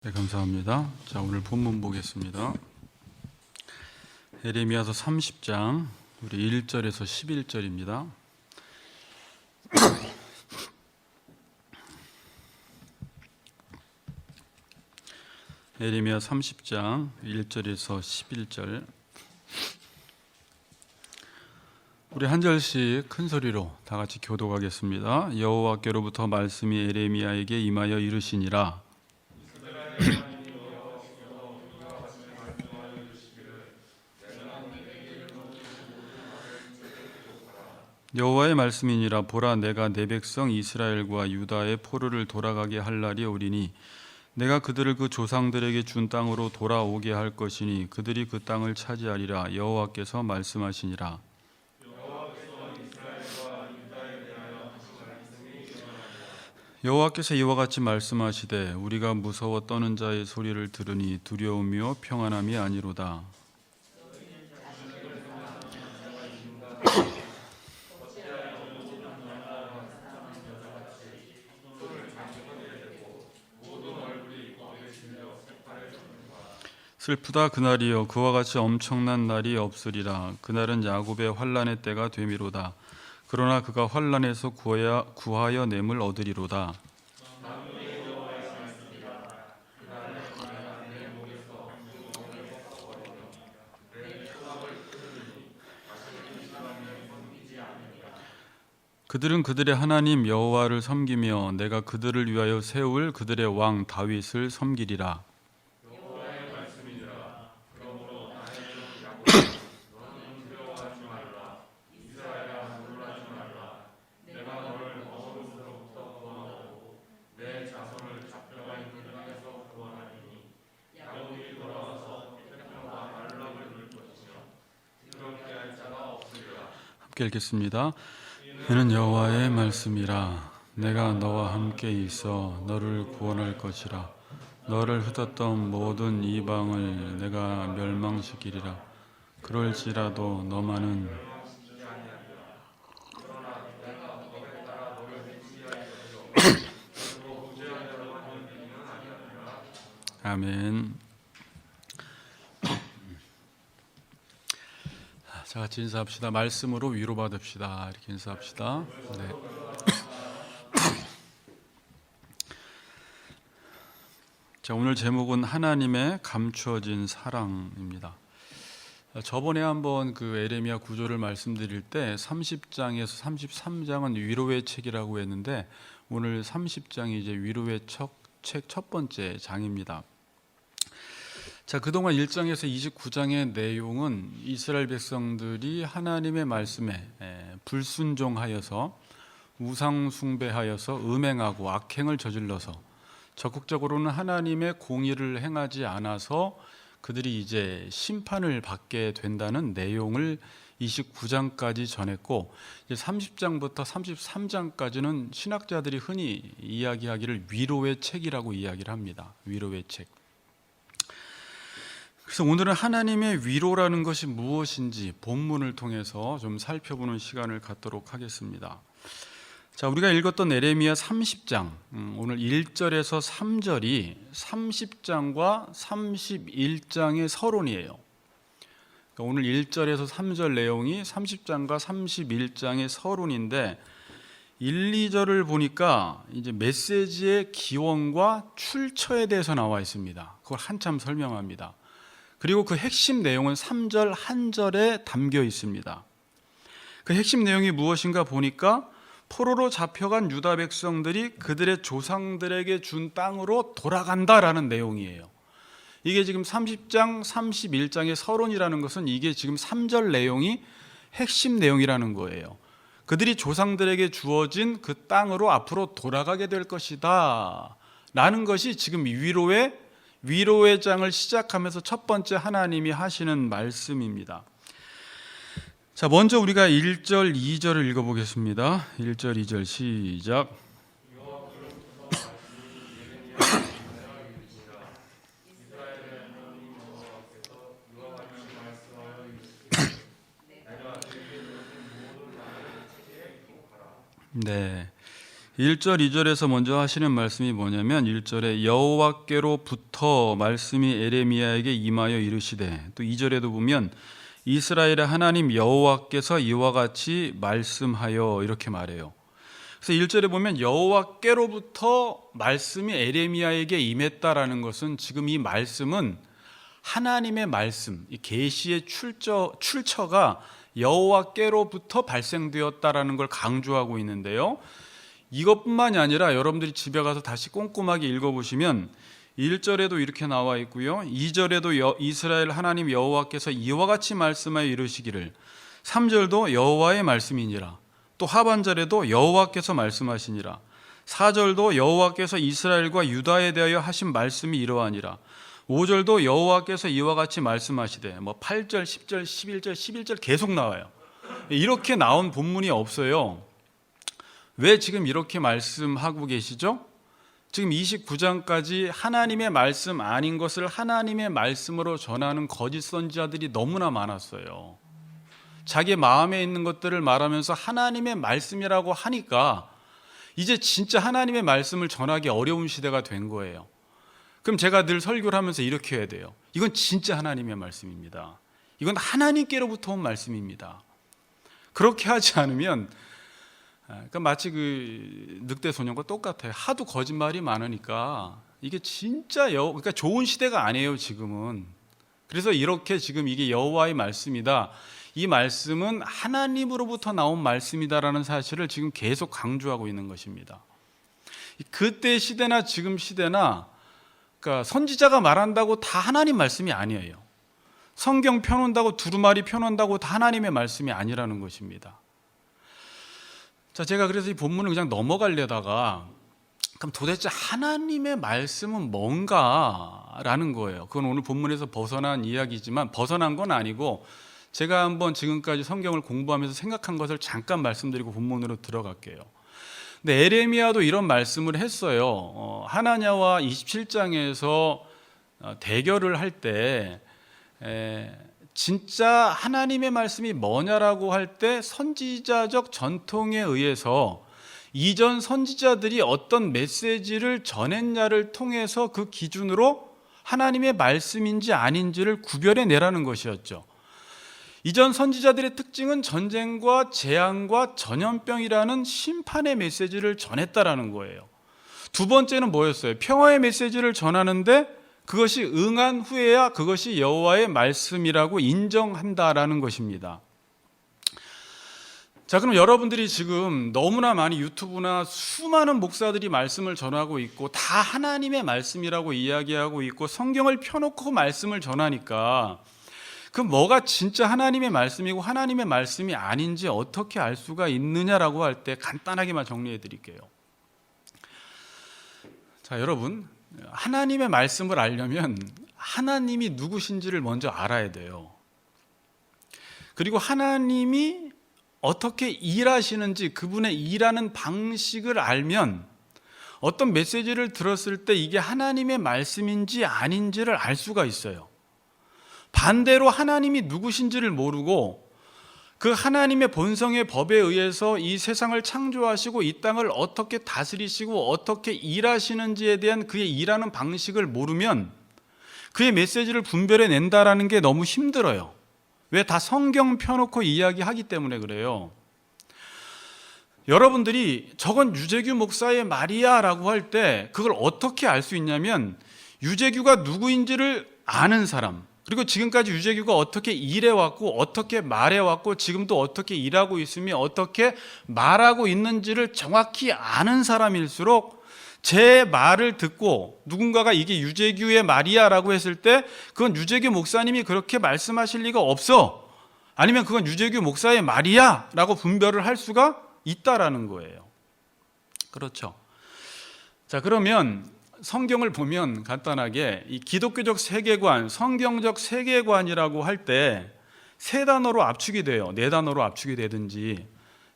네, 감사합니다. 자, 오늘 본문 보겠습니다. 예레미야서 30장 우리 1절에서 11절입니다. 예레미야 30장 1절에서 11절. 우리 한 절씩 큰 소리로 다 같이 교독하겠습니다. 여호와께로부터 말씀이 예레미야에게 임하여 이르시니라. 여호와의 말씀이니라. 보라, 내가 내 백성 이스라엘과 유다의 포로를 돌아가게 할 날이 오리니 내가 그들을 그 조상들에게 준 땅으로 돌아오게 할 것이니 그들이 그 땅을 차지하리라. 여호와께서 말씀하시니라. 여호와께서 이와 같이 말씀하시되 우리가 무서워 떠는 자의 소리를 들으니 두려움이요 평안함이 아니로다. 슬프다 그날이요, 그와 같이 엄청난 날이 없으리라. 그날은 야곱의 환난의 때가 되미로다. 그러나 그가 환난에서 구하여 냄을 얻으리로다. 그들은 그들의 하나님 여호와를 섬기며 내가 그들을 위하여 세울 그들의 왕 다윗을 섬기리라. 함께 읽겠습니다. 이는 여호와의 말씀이라. 내가 너와 함께 있어 너를 구원할 것이라. 너를 흩었던 모든 이방을 내가 멸망시키리라. 그럴지라도 너만은 아멘. 자, 같이 인사합시다. 말씀으로 위로받읍시다. 이렇게 인사합시다. 네. 자, 오늘 제목은 하나님의 감추어진 사랑입니다. 저번에 한번 그 예레미야 구조를 말씀드릴 때 30장에서 33장은 위로의 책이라고 했는데 오늘 30장이 이제 위로의 책 첫 번째 장입니다. 자, 그동안 1장에서 29장의 내용은 이스라엘 백성들이 하나님의 말씀에 불순종하여서 우상 숭배하여서 음행하고 악행을 저질러서 적극적으로는 하나님의 공의를 행하지 않아서 그들이 이제 심판을 받게 된다는 내용을 29장까지 전했고, 이제 30장부터 33장까지는 신학자들이 흔히 이야기하기를 위로의 책이라고 이야기를 합니다. 위로의 책. 그래서 오늘은 하나님의 위로라는 것이 무엇인지 본문을 통해서 좀 살펴보는 시간을 갖도록 하겠습니다. 자, 우리가 읽었던 예레미야 30장, 오늘 1절에서 3절이 30장과 31장의 서론이에요. 그러니까 오늘 1절에서 3절 내용이 30장과 31장의 서론인데 1, 2절을 보니까 이제 메시지의 기원과 출처에 대해서 나와 있습니다. 그걸 한참 설명합니다. 그리고 그 핵심 내용은 3절 한 절에 담겨 있습니다. 그 핵심 내용이 무엇인가 보니까 포로로 잡혀간 유다 백성들이 그들의 조상들에게 준 땅으로 돌아간다라는 내용이에요. 이게 지금 30장, 31장의 서론이라는 것은 이게 지금 3절 내용이 핵심 내용이라는 거예요. 그들이 조상들에게 주어진 그 땅으로 앞으로 돌아가게 될 것이다 라는 것이 지금 위로의 장을 시작하면서 첫 번째 하나님이 하시는 말씀입니다. 자, 먼저 우리가 1절, 2절을 읽어보겠습니다. 1절, 2절 시작. 네, 1절, 2절에서 먼저 하시는 말씀이 뭐냐면 1절에 여호와께로부터 말씀이 에레미야에게 임하여 이르시되, 또 2절에도 보면 이스라엘의 하나님 여호와께서 이와 같이 말씀하여, 이렇게 말해요. 그래서 1절에 보면 여호와께로부터 말씀이 에레미야에게 임했다라는 것은 지금 이 말씀은 하나님의 말씀, 이 계시의 출처가 여호와께로부터 발생되었다라는 걸 강조하고 있는데요. 이것뿐만이 아니라 여러분들이 집에 가서 다시 꼼꼼하게 읽어보시면 1절에도 이렇게 나와 있고요, 2절에도 이스라엘 하나님 여호와께서 이와 같이 말씀하여 이르시기를, 3절도 여호와의 말씀이니라, 또 하반절에도 여호와께서 말씀하시니라, 4절도 여호와께서 이스라엘과 유다에 대하여 하신 말씀이 이러하니라, 5절도 여호와께서 이와 같이 말씀하시되, 8절, 10절, 11절, 11절 계속 나와요. 이렇게 나온 본문이 없어요. 왜 지금 이렇게 말씀하고 계시죠? 지금 29장까지 하나님의 말씀 아닌 것을 하나님의 말씀으로 전하는 거짓 선지자들이 너무나 많았어요. 자기 마음에 있는 것들을 말하면서 하나님의 말씀이라고 하니까 이제 진짜 하나님의 말씀을 전하기 어려운 시대가 된 거예요. 그럼 제가 늘 설교를 하면서 이렇게 해야 돼요. 이건 진짜 하나님의 말씀입니다. 이건 하나님께로부터 온 말씀입니다. 그렇게 하지 않으면, 그러니까 마치 그 늑대 소년과 똑같아요. 하도 거짓말이 많으니까 이게 진짜 그러니까 좋은 시대가 아니에요, 지금은. 그래서 이렇게 지금 이게 여호와의 말씀이다, 이 말씀은 하나님으로부터 나온 말씀이다라는 사실을 지금 계속 강조하고 있는 것입니다. 그때 시대나 지금 시대나, 그러니까 선지자가 말한다고 다 하나님 말씀이 아니에요. 성경 펴놓는다고, 두루마리 펴놓는다고 다 하나님의 말씀이 아니라는 것입니다. 자, 제가 그래서 이 본문을 그냥 넘어가려다가, 그럼 도대체 하나님의 말씀은 뭔가라는 거예요. 그건 오늘 본문에서 벗어난 이야기지만, 벗어난 건 아니고 제가 한번 지금까지 성경을 공부하면서 생각한 것을 잠깐 말씀드리고 본문으로 들어갈게요. 근데 에레미야도 이런 말씀을 했어요. 하나냐와 27장에서 대결을 할 때 진짜 하나님의 말씀이 뭐냐라고 할 때 선지자적 전통에 의해서 이전 선지자들이 어떤 메시지를 전했냐를 통해서 그 기준으로 하나님의 말씀인지 아닌지를 구별해 내라는 것이었죠. 이전 선지자들의 특징은 전쟁과 재앙과 전염병이라는 심판의 메시지를 전했다라는 거예요. 두 번째는 뭐였어요? 평화의 메시지를 전하는데 그것이 응한 후에야 그것이 여호와의 말씀이라고 인정한다라는 것입니다. 자, 그럼 여러분들이 지금 너무나 많이 유튜브나 수많은 목사들이 말씀을 전하고 있고 다 하나님의 말씀이라고 이야기하고 있고 성경을 펴놓고 말씀을 전하니까, 그럼 뭐가 진짜 하나님의 말씀이고 하나님의 말씀이 아닌지 어떻게 알 수가 있느냐라고 할 때 간단하게만 정리해 드릴게요. 자, 여러분, 하나님의 말씀을 알려면 하나님이 누구신지를 먼저 알아야 돼요. 그리고 하나님이 어떻게 일하시는지, 그분의 일하는 방식을 알면 어떤 메시지를 들었을 때 이게 하나님의 말씀인지 아닌지를 알 수가 있어요. 반대로 하나님이 누구신지를 모르고 그 하나님의 본성의 법에 의해서 이 세상을 창조하시고 이 땅을 어떻게 다스리시고 어떻게 일하시는지에 대한 그의 일하는 방식을 모르면 그의 메시지를 분별해 낸다라는 게 너무 힘들어요. 왜? 다 성경 펴놓고 이야기하기 때문에 그래요. 여러분들이 저건 유재규 목사의 말이야 라고 할 때 그걸 어떻게 알 수 있냐면, 유재규가 누구인지를 아는 사람, 그리고 지금까지 유재규가 어떻게 일해왔고 어떻게 말해왔고 지금도 어떻게 일하고 있으며 어떻게 말하고 있는지를 정확히 아는 사람일수록 제 말을 듣고 누군가가 이게 유재규의 말이야 라고 했을 때 그건 유재규 목사님이 그렇게 말씀하실 리가 없어, 아니면 그건 유재규 목사의 말이야 라고 분별을 할 수가 있다라는 거예요. 그렇죠. 자, 그러면 성경을 보면 간단하게 이 기독교적 세계관, 성경적 세계관이라고 할 때 세 단어로 압축이 돼요. 네 단어로 압축이 되든지.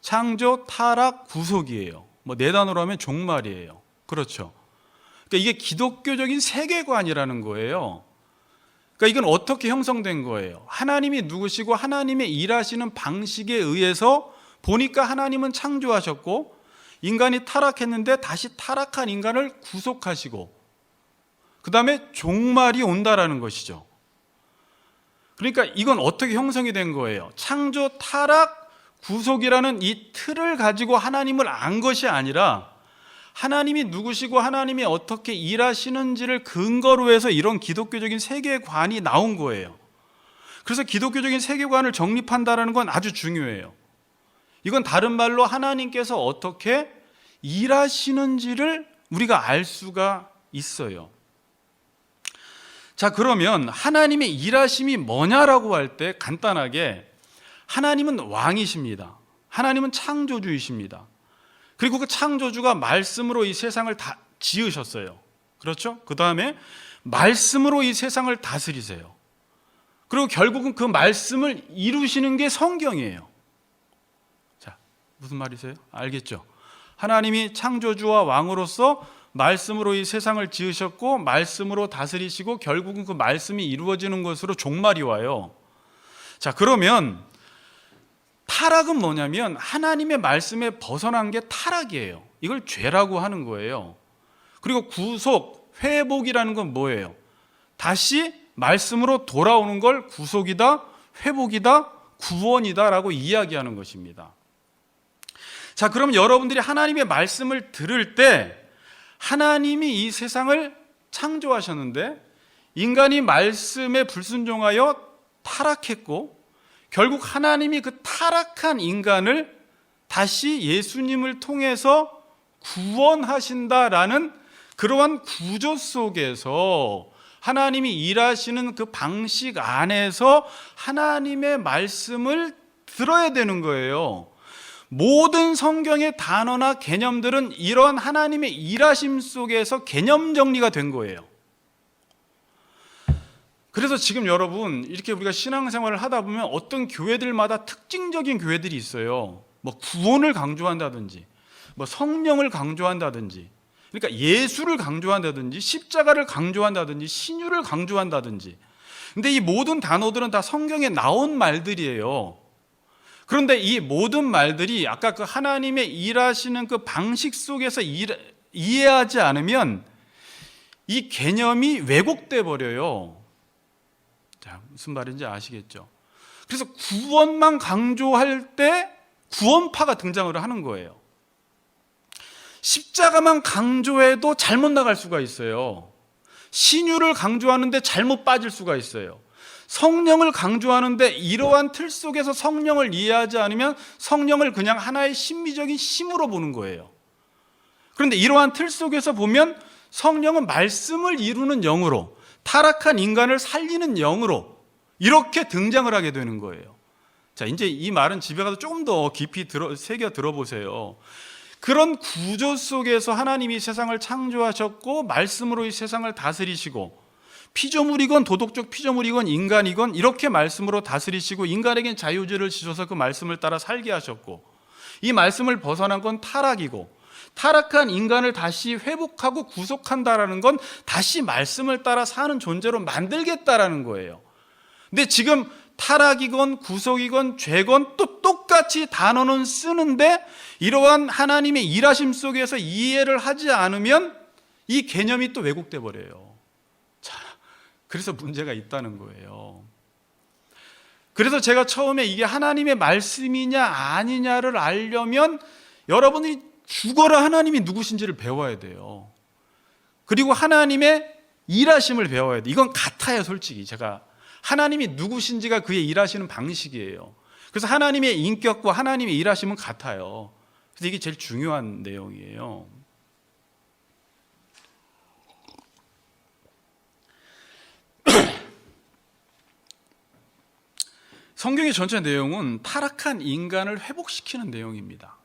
창조, 타락, 구속이에요. 네 단어로 하면 종말이에요. 그렇죠. 그러니까 이게 기독교적인 세계관이라는 거예요. 그러니까 이건 어떻게 형성된 거예요? 하나님이 누구시고 하나님의 일하시는 방식에 의해서 보니까 하나님은 창조하셨고 인간이 타락했는데 다시 타락한 인간을 구속하시고 그 다음에 종말이 온다라는 것이죠. 그러니까 이건 어떻게 형성이 된 거예요? 창조, 타락, 구속이라는 이 틀을 가지고 하나님을 안 것이 아니라 하나님이 누구시고 하나님이 어떻게 일하시는지를 근거로 해서 이런 기독교적인 세계관이 나온 거예요. 그래서 기독교적인 세계관을 정립한다는 건 아주 중요해요. 이건 다른 말로 하나님께서 어떻게 일하시는지를 우리가 알 수가 있어요. 자, 그러면 하나님의 일하심이 뭐냐라고 할 때 간단하게 하나님은 왕이십니다. 하나님은 창조주이십니다. 그리고 그 창조주가 말씀으로 이 세상을 다 지으셨어요. 그렇죠? 그 다음에 말씀으로 이 세상을 다스리세요. 그리고 결국은 그 말씀을 이루시는 게 성경이에요. 자, 무슨 말이세요? 알겠죠? 하나님이 창조주와 왕으로서 말씀으로 이 세상을 지으셨고 말씀으로 다스리시고 결국은 그 말씀이 이루어지는 것으로 종말이 와요. 자, 그러면 타락은 뭐냐면 하나님의 말씀에 벗어난 게 타락이에요. 이걸 죄라고 하는 거예요. 그리고 구속, 회복이라는 건 뭐예요? 다시 말씀으로 돌아오는 걸 구속이다, 회복이다, 구원이다라고 이야기하는 것입니다. 자, 그럼 여러분들이 하나님의 말씀을 들을 때 하나님이 이 세상을 창조하셨는데 인간이 말씀에 불순종하여 타락했고 결국 하나님이 그 타락한 인간을 다시 예수님을 통해서 구원하신다라는 그러한 구조 속에서 하나님이 일하시는 그 방식 안에서 하나님의 말씀을 들어야 되는 거예요. 모든 성경의 단어나 개념들은 이런 하나님의 일하심 속에서 개념 정리가 된 거예요. 그래서 지금 여러분 이렇게 우리가 신앙생활을 하다 보면 어떤 교회들마다 특징적인 교회들이 있어요. 뭐 구원을 강조한다든지 뭐 성령을 강조한다든지 그러니까 예수를 강조한다든지 십자가를 강조한다든지 신유를 강조한다든지 근데 이 모든 단어들은 다 성경에 나온 말들이에요. 그런데 이 모든 말들이 아까 그 하나님의 일하시는 그 방식 속에서 이해하지 않으면 이 개념이 왜곡돼 버려요. 자, 무슨 말인지 아시겠죠? 그래서 구원만 강조할 때 구원파가 등장을 하는 거예요. 십자가만 강조해도 잘못 나갈 수가 있어요. 신유를 강조하는데 잘못 빠질 수가 있어요. 성령을 강조하는데 이러한 틀 속에서 성령을 이해하지 않으면 성령을 그냥 하나의 심미적인 힘으로 보는 거예요. 그런데 이러한 틀 속에서 보면 성령은 말씀을 이루는 영으로 타락한 인간을 살리는 영으로 이렇게 등장을 하게 되는 거예요. 자, 이제 이 말은 집에 가서 조금 더 깊이 새겨 들어보세요. 그런 구조 속에서 하나님이 세상을 창조하셨고 말씀으로 이 세상을 다스리시고 피조물이건 도덕적 피조물이건 인간이건 이렇게 말씀으로 다스리시고 인간에겐 자유의지를 주셔서 그 말씀을 따라 살게 하셨고 이 말씀을 벗어난 건 타락이고 타락한 인간을 다시 회복하고 구속한다라는 건 다시 말씀을 따라 사는 존재로 만들겠다라는 거예요. 근데 지금 타락이건 구속이건 죄건 또 똑같이 단어는 쓰는데 이러한 하나님의 일하심 속에서 이해를 하지 않으면 이 개념이 또 왜곡돼 버려요. 자, 그래서 문제가 있다는 거예요. 그래서 제가 처음에 이게 하나님의 말씀이냐 아니냐를 알려면 여러분이 죽어라 하나님이 누구신지를 배워야 돼요. 그리고 하나님의 일하심을 배워야 돼요. 이건 같아요. 솔직히 제가 하나님이 누구신지가 그의 일하시는 방식이에요. 그래서 하나님의 인격과 하나님의 일하심은 같아요. 그래서 이게 제일 중요한 내용이에요. 성경의 전체 내용은 타락한 인간을 회복시키는 내용입니다.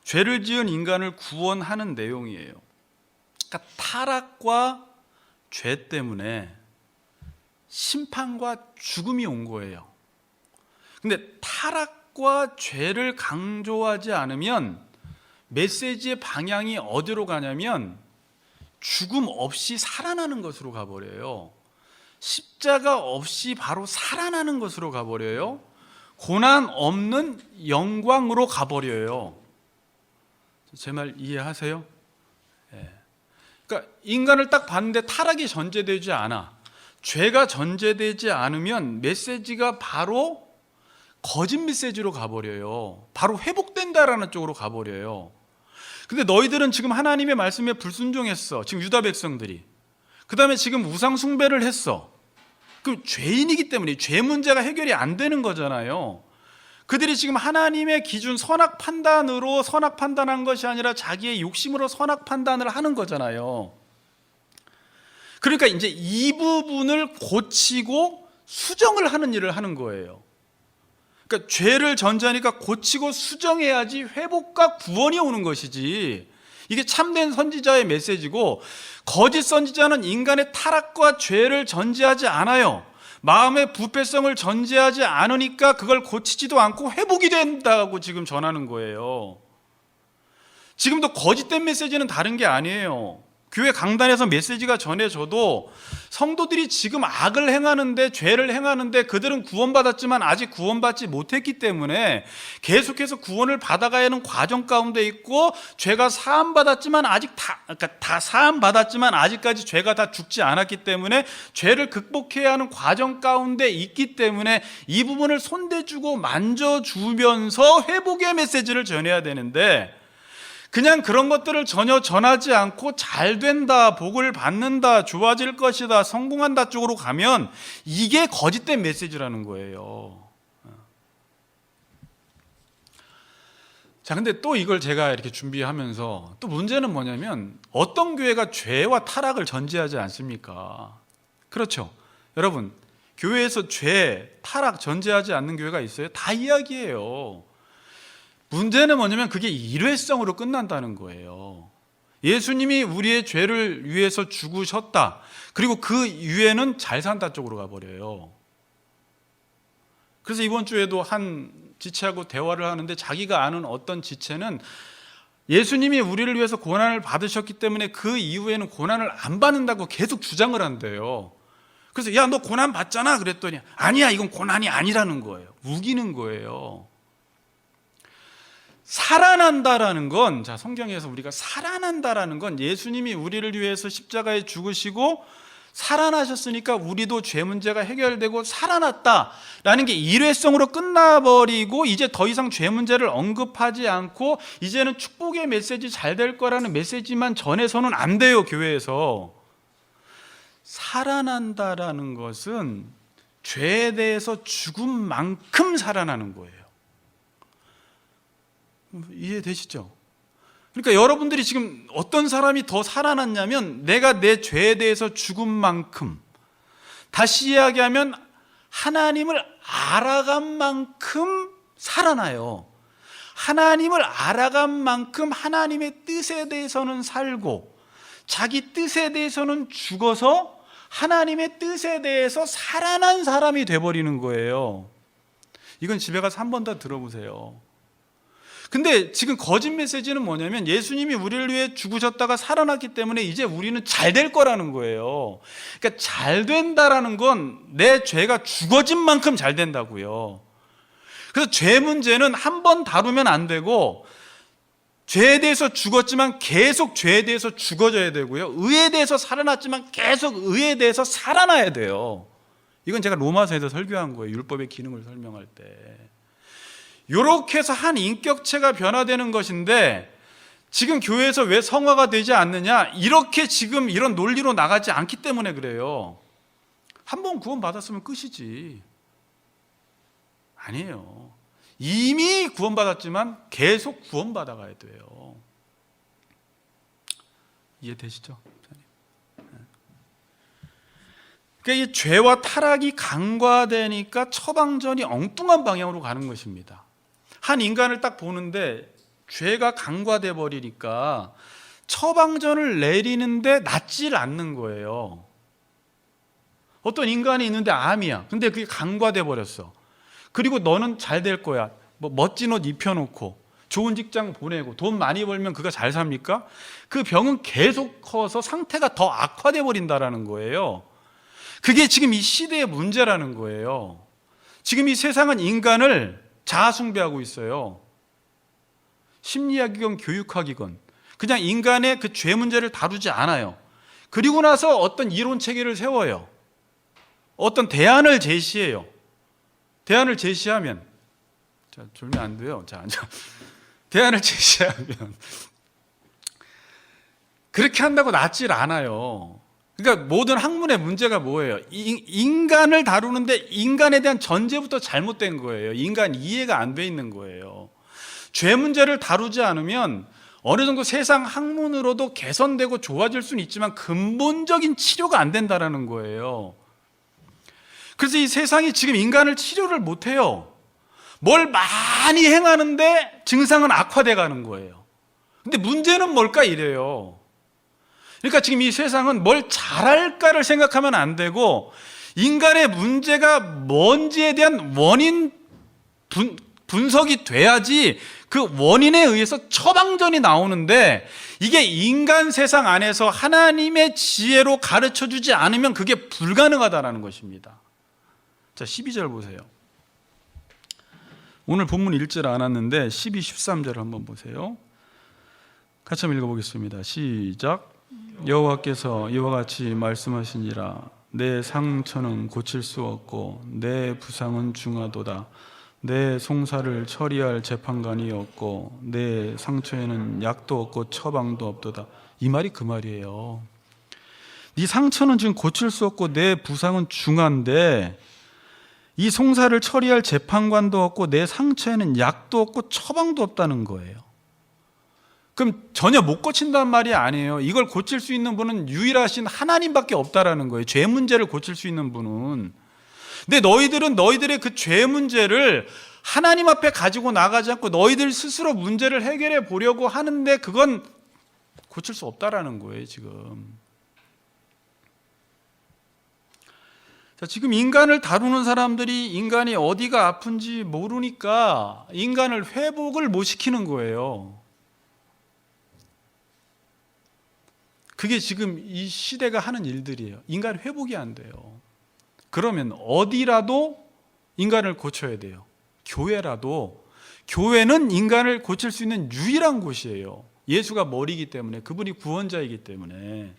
죄를 지은 인간을 구원하는 내용이에요. 그러니까 타락과 죄 때문에 심판과 죽음이 온 거예요. 근데 타락과 죄를 강조하지 않으면 메시지의 방향이 어디로 가냐면 죽음 없이 살아나는 것으로 가버려요. 십자가 없이 바로 살아나는 것으로 가버려요. 고난 없는 영광으로 가버려요. 제 말 이해하세요? 예. 그러니까 인간을 딱 봤는데 타락이 전제되지 않아, 죄가 전제되지 않으면 메시지가 바로 거짓 메시지로 가버려요. 바로 회복된다라는 쪽으로 가버려요. 근데 너희들은 지금 하나님의 말씀에 불순종했어. 지금 유다 백성들이. 그 다음에 지금 우상 숭배를 했어. 그 죄인이기 때문에 죄 문제가 해결이 안 되는 거잖아요. 그들이 지금 하나님의 기준 선악 판단으로 선악 판단한 것이 아니라 자기의 욕심으로 선악 판단을 하는 거잖아요. 그러니까 이제 이 부분을 고치고 수정을 하는 일을 하는 거예요. 그러니까 죄를 전제하니까 고치고 수정해야지 회복과 구원이 오는 것이지, 이게 참된 선지자의 메시지고, 거짓 선지자는 인간의 타락과 죄를 전제하지 않아요. 마음의 부패성을 전제하지 않으니까 그걸 고치지도 않고 회복이 된다고 지금 전하는 거예요. 지금도 거짓된 메시지는 다른 게 아니에요. 교회 강단에서 메시지가 전해져도 성도들이 지금 악을 행하는데, 죄를 행하는데, 그들은 구원받았지만 아직 구원받지 못했기 때문에 계속해서 구원을 받아가야 하는 과정 가운데 있고, 죄가 사함받았지만 다 사함받았지만 아직까지 죄가 다 죽지 않았기 때문에 죄를 극복해야 하는 과정 가운데 있기 때문에 이 부분을 손대주고 만져주면서 회복의 메시지를 전해야 되는데, 그냥 그런 것들을 전혀 전하지 않고 잘 된다, 복을 받는다, 좋아질 것이다, 성공한다 쪽으로 가면 이게 거짓된 메시지라는 거예요. 자, 근데 또 이걸 제가 이렇게 준비하면서 또 문제는 뭐냐면, 어떤 교회가 죄와 타락을 전제하지 않습니까? 그렇죠. 여러분, 교회에서 죄, 타락 전제하지 않는 교회가 있어요? 다 이야기해요. 문제는 뭐냐면 그게 일회성으로 끝난다는 거예요. 예수님이 우리의 죄를 위해서 죽으셨다. 그리고 그 이후에는 잘 산다 쪽으로 가버려요. 그래서 이번 주에도 한 지체하고 대화를 하는데, 자기가 아는 어떤 지체는 예수님이 우리를 위해서 고난을 받으셨기 때문에 그 이후에는 고난을 안 받는다고 계속 주장을 한대요. 그래서 야, 너 고난 받잖아 그랬더니 아니야, 이건 고난이 아니라는 거예요. 우기는 거예요. 살아난다라는 건, 자, 성경에서 우리가 살아난다라는 건 예수님이 우리를 위해서 십자가에 죽으시고 살아나셨으니까 우리도 죄 문제가 해결되고 살아났다라는 게 일회성으로 끝나버리고, 이제 더 이상 죄 문제를 언급하지 않고 이제는 축복의 메시지, 잘 될 거라는 메시지만 전해서는 안 돼요. 교회에서 살아난다라는 것은 죄에 대해서 죽은 만큼 살아나는 거예요. 이해되시죠? 그러니까 여러분들이 지금 어떤 사람이 더 살아났냐면, 내가 내 죄에 대해서 죽은 만큼, 다시 이야기하면 하나님을 알아간 만큼 살아나요. 하나님을 알아간 만큼 하나님의 뜻에 대해서는 살고, 자기 뜻에 대해서는 죽어서 하나님의 뜻에 대해서 살아난 사람이 돼버리는 거예요. 이건 집에 가서 한 번 더 들어보세요. 근데 지금 거짓 메시지는 뭐냐면, 예수님이 우리를 위해 죽으셨다가 살아났기 때문에 이제 우리는 잘 될 거라는 거예요. 그러니까 잘 된다라는 건 내 죄가 죽어진 만큼 잘 된다고요. 그래서 죄 문제는 한 번 다루면 안 되고, 죄에 대해서 죽었지만 계속 죄에 대해서 죽어져야 되고요, 의에 대해서 살아났지만 계속 의에 대해서 살아나야 돼요. 이건 제가 로마서에서 설교한 거예요. 율법의 기능을 설명할 때. 이렇게 해서 한 인격체가 변화되는 것인데, 지금 교회에서 왜 성화가 되지 않느냐, 이렇게 지금 이런 논리로 나가지 않기 때문에 그래요. 한 번 구원받았으면 끝이지. 아니에요. 이미 구원받았지만 계속 구원받아가야 돼요. 이해되시죠? 그러니까 이 죄와 타락이 간과되니까 처방전이 엉뚱한 방향으로 가는 것입니다. 한 인간을 딱 보는데 죄가 간과돼 버리니까 처방전을 내리는데 낫질 않는 거예요. 어떤 인간이 있는데 암이야. 근데 그게 간과돼 버렸어. 그리고 너는 잘 될 거야. 뭐 멋진 옷 입혀놓고 좋은 직장 보내고 돈 많이 벌면 그가 잘 삽니까? 그 병은 계속 커서 상태가 더 악화돼 버린다라는 거예요. 그게 지금 이 시대의 문제라는 거예요. 지금 이 세상은 인간을 자아숭배하고 있어요. 심리학이건 교육학이건 그냥 인간의 그 죄 문제를 다루지 않아요. 그리고 나서 어떤 이론 체계를 세워요. 어떤 대안을 제시해요. 대안을 제시하면, 자, 졸면 안 돼요. 자, 앉아. 대안을 제시하면 그렇게 한다고 낫질 않아요. 그러니까 모든 학문의 문제가 뭐예요? 인간을 다루는데 인간에 대한 전제부터 잘못된 거예요. 인간 이해가 안 돼 있는 거예요. 죄 문제를 다루지 않으면 어느 정도 세상 학문으로도 개선되고 좋아질 수는 있지만 근본적인 치료가 안 된다는 거예요. 그래서 이 세상이 지금 인간을 치료를 못해요. 뭘 많이 행하는데 증상은 악화돼 가는 거예요. 근데 문제는 뭘까 이래요. 그러니까 지금 이 세상은 뭘 잘할까를 생각하면 안 되고 인간의 문제가 뭔지에 대한 원인 분석이 돼야지 그 원인에 의해서 처방전이 나오는데 이게 인간 세상 안에서 하나님의 지혜로 가르쳐주지 않으면 그게 불가능하다는 것입니다. 자, 12절 보세요. 오늘 본문 읽질 않았는데 12, 13절 한번 보세요. 같이 한번 읽어보겠습니다. 시작. 여호와께서 이와 같이 말씀하시니라. 내 상처는 고칠 수 없고 내 부상은 중하도다. 내 송사를 처리할 재판관이 없고 내 상처에는 약도 없고 처방도 없도다. 이 말이 그 말이에요. 네 상처는 지금 고칠 수 없고 내 부상은 중한데 이 송사를 처리할 재판관도 없고 내 상처에는 약도 없고 처방도 없다는 거예요. 그럼 전혀 못 고친단 말이 아니에요. 이걸 고칠 수 있는 분은 유일하신 하나님밖에 없다라는 거예요. 죄 문제를 고칠 수 있는 분은. 근데 너희들은 너희들의 그 죄 문제를 하나님 앞에 가지고 나가지 않고 너희들 스스로 문제를 해결해 보려고 하는데 그건 고칠 수 없다라는 거예요, 지금. 자, 지금 인간을 다루는 사람들이 인간이 어디가 아픈지 모르니까 인간을 회복을 못 시키는 거예요. 그게 지금 이 시대가 하는 일들이에요. 인간 회복이 안 돼요. 그러면 어디라도 인간을 고쳐야 돼요. 교회라도. 교회는 인간을 고칠 수 있는 유일한 곳이에요. 예수가 머리이기 때문에, 그분이 구원자이기 때문에.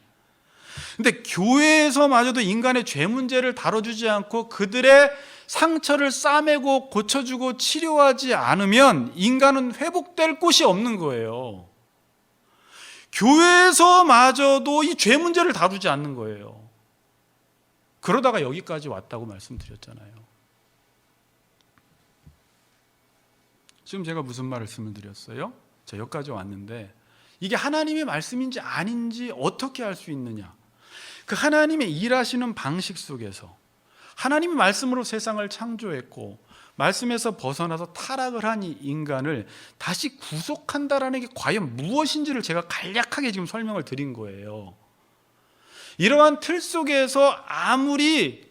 근데 교회에서마저도 인간의 죄 문제를 다뤄주지 않고 그들의 상처를 싸매고 고쳐주고 치료하지 않으면 인간은 회복될 곳이 없는 거예요. 교회에서마저도 이 죄 문제를 다루지 않는 거예요. 그러다가 여기까지 왔다고 말씀드렸잖아요. 지금 제가 무슨 말씀을 드렸어요? 자, 여기까지 왔는데 이게 하나님의 말씀인지 아닌지 어떻게 알 수 있느냐? 그 하나님의 일하시는 방식 속에서 하나님의 말씀으로 세상을 창조했고 말씀에서 벗어나서 타락을 한 이 인간을 다시 구속한다라는 게 과연 무엇인지를 제가 간략하게 지금 설명을 드린 거예요. 이러한 틀 속에서 아무리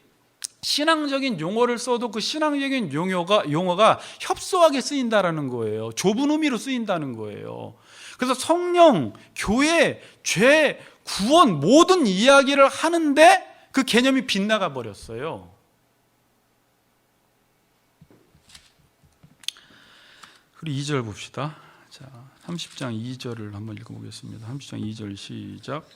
신앙적인 용어를 써도 그 신앙적인 용어가 협소하게 쓰인다라는 거예요. 좁은 의미로 쓰인다는 거예요. 그래서 성령, 교회, 죄, 구원 모든 이야기를 하는데 그 개념이 빗나가 버렸어요. 그리고 2절 봅시다. 자, 30장 2절을 한번 읽어보겠습니다. 30장 2절 시작.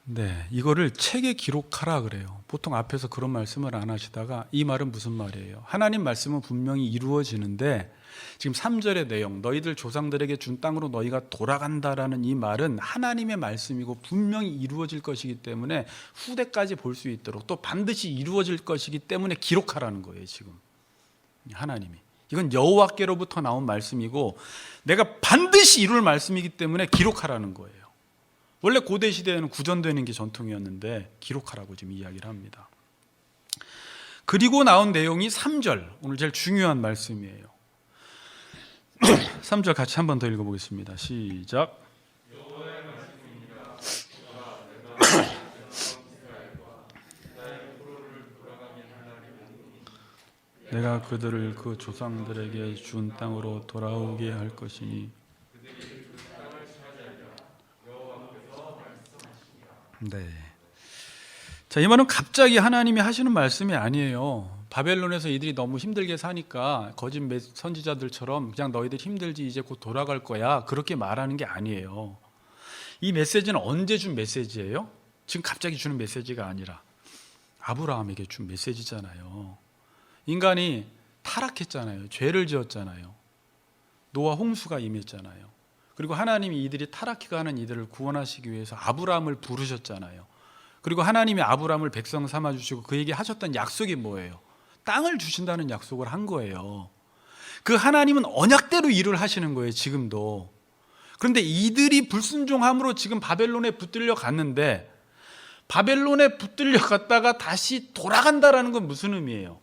네, 이거를 책에 기록하라 그래요. 보통 앞에서 그런 말씀을 안 하시다가 이 말은 무슨 말이에요? 하나님 말씀은 분명히 이루어지는데 지금 3절의 내용, 너희들 조상들에게 준 땅으로 너희가 돌아간다라는 이 말은 하나님의 말씀이고 분명히 이루어질 것이기 때문에 후대까지 볼 수 있도록 또 반드시 이루어질 것이기 때문에 기록하라는 거예요. 지금 하나님이. 이건 여호와께로부터 나온 말씀이고 내가 반드시 이룰 말씀이기 때문에 기록하라는 거예요. 원래 고대 시대에는 구전되는 게 전통이었는데 기록하라고 지금 이야기를 합니다. 그리고 나온 내용이 3절, 오늘 제일 중요한 말씀이에요. 3절 같이 한 번 더 읽어보겠습니다. 시작. 내가 그들을 그 조상들에게 준 땅으로 돌아오게 할 것이니. 네. 자, 이 말은 갑자기 하나님이 하시는 말씀이 아니에요. 바벨론에서 이들이 너무 힘들게 사니까 거짓 선지자들처럼 그냥 너희들 힘들지 이제 곧 돌아갈 거야 그렇게 말하는 게 아니에요. 이 메시지는 언제 준 메시지예요? 지금 갑자기 주는 메시지가 아니라 아브라함에게 준 메시지잖아요. 인간이 타락했잖아요. 죄를 지었잖아요. 노아 홍수가 임했잖아요. 그리고 하나님이 이들이 타락해가는 이들을 구원하시기 위해서 아브라함을 부르셨잖아요. 그리고 하나님이 아브라함을 백성 삼아주시고 그에게 하셨던 약속이 뭐예요? 땅을 주신다는 약속을 한 거예요. 그 하나님은 언약대로 일을 하시는 거예요, 지금도. 그런데 이들이 불순종함으로 지금 바벨론에 붙들려 갔는데, 바벨론에 붙들려 갔다가 다시 돌아간다라는 건 무슨 의미예요?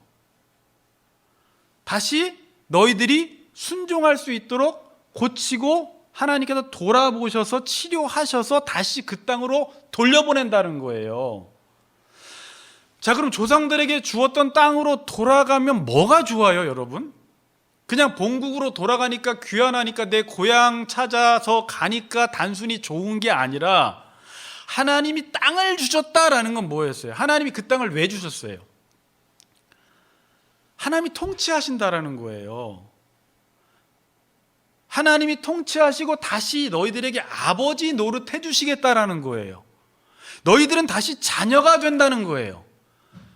다시 너희들이 순종할 수 있도록 고치고 하나님께서 돌아보셔서 치료하셔서 다시 그 땅으로 돌려보낸다는 거예요. 자, 그럼 조상들에게 주었던 땅으로 돌아가면 뭐가 좋아요, 여러분? 그냥 본국으로 돌아가니까 귀환하니까 내 고향 찾아서 가니까 단순히 좋은 게 아니라 하나님이 땅을 주셨다라는 건 뭐였어요? 하나님이 그 땅을 왜 주셨어요? 하나님이 통치하신다라는 거예요. 하나님이 통치하시고 다시 너희들에게 아버지 노릇 해주시겠다라는 거예요. 너희들은 다시 자녀가 된다는 거예요.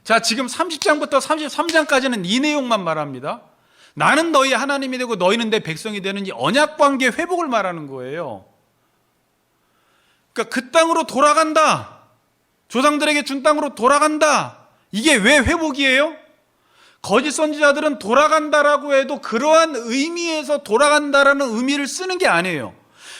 자, 지금 30장부터 33장까지는 이 내용만 말합니다. 나는 너희 하나님이 되고 너희는 내 백성이 되는 이 언약관계 회복을 말하는 거예요. 그러니까 그 땅으로 돌아간다. 조상들에게 준 땅으로 돌아간다. 이게 왜 회복이에요? 거짓 선지자들은 돌아간다라고 해도 그러한 의미에서 돌아간다라는 의미를 쓰는 게 아니에요.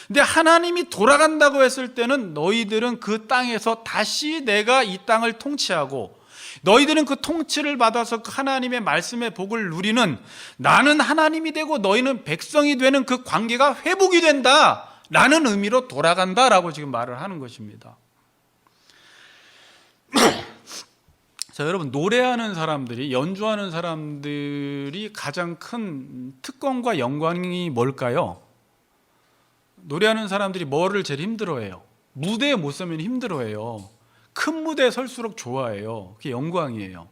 근데 하나님이 돌아간다고 했을 때는 너희들은 그 땅에서 다시 내가 이 땅을 통치하고 너희들은 그 통치를 받아서 하나님의 말씀의 복을 누리는, 나는 하나님이 되고 너희는 백성이 되는 그 관계가 회복이 된다라는 의미로 돌아간다라고 지금 말을 하는 것입니다. 자, 여러분, 노래하는 사람들이, 연주하는 사람들이 가장 큰 특권과 영광이 뭘까요? 노래하는 사람들이 뭐를 제일 힘들어해요? 무대에 못 서면 힘들어해요. 큰 무대에 설수록 좋아해요. 그게 영광이에요.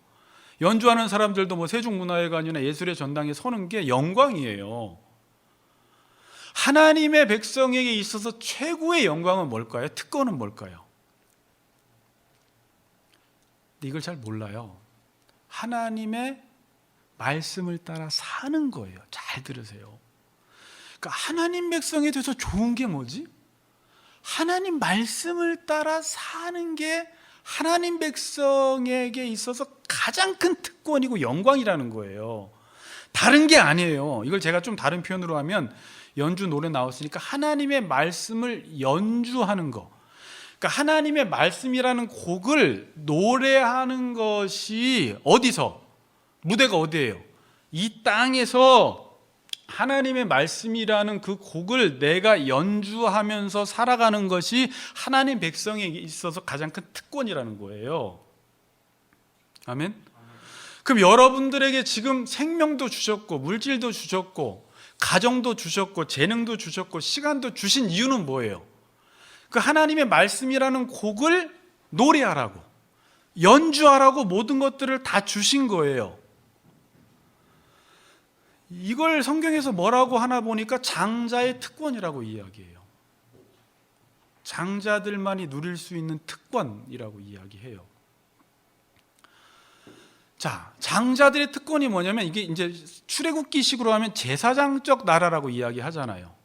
연주하는 사람들도 뭐 세종문화회관이나 예술의 전당에 서는 게 영광이에요. 하나님의 백성에게 있어서 최고의 영광은 뭘까요? 특권은 뭘까요? 근데 이걸 잘 몰라요. 하나님의 말씀을 따라 사는 거예요. 잘 들으세요. 그러니까 하나님 백성에 대해서 좋은 게 뭐지? 하나님 말씀을 따라 사는 게 하나님 백성에게 있어서 가장 큰 특권이고 영광이라는 거예요. 다른 게 아니에요. 이걸 제가 좀 다른 표현으로 하면, 연주 노래 나왔으니까 하나님의 말씀을 연주하는 거, 그러니까 하나님의 말씀이라는 곡을 노래하는 것이 어디서? 무대가 어디예요? 이 땅에서 하나님의 말씀이라는 그 곡을 내가 연주하면서 살아가는 것이 하나님 백성에게 있어서 가장 큰 특권이라는 거예요. 아멘? 그럼 여러분들에게 지금 생명도 주셨고 물질도 주셨고 가정도 주셨고 재능도 주셨고 시간도 주신 이유는 뭐예요? 그 하나님의 말씀이라는 곡을 노래하라고, 연주하라고 모든 것들을 다 주신 거예요. 이걸 성경에서 뭐라고 하나 보니까 장자의 특권이라고 이야기해요. 장자들만이 누릴 수 있는 특권이라고 이야기해요. 자, 장자들의 특권이 뭐냐면, 이게 이제 출애굽기식으로 하면 제사장적 나라라고 이야기하잖아요.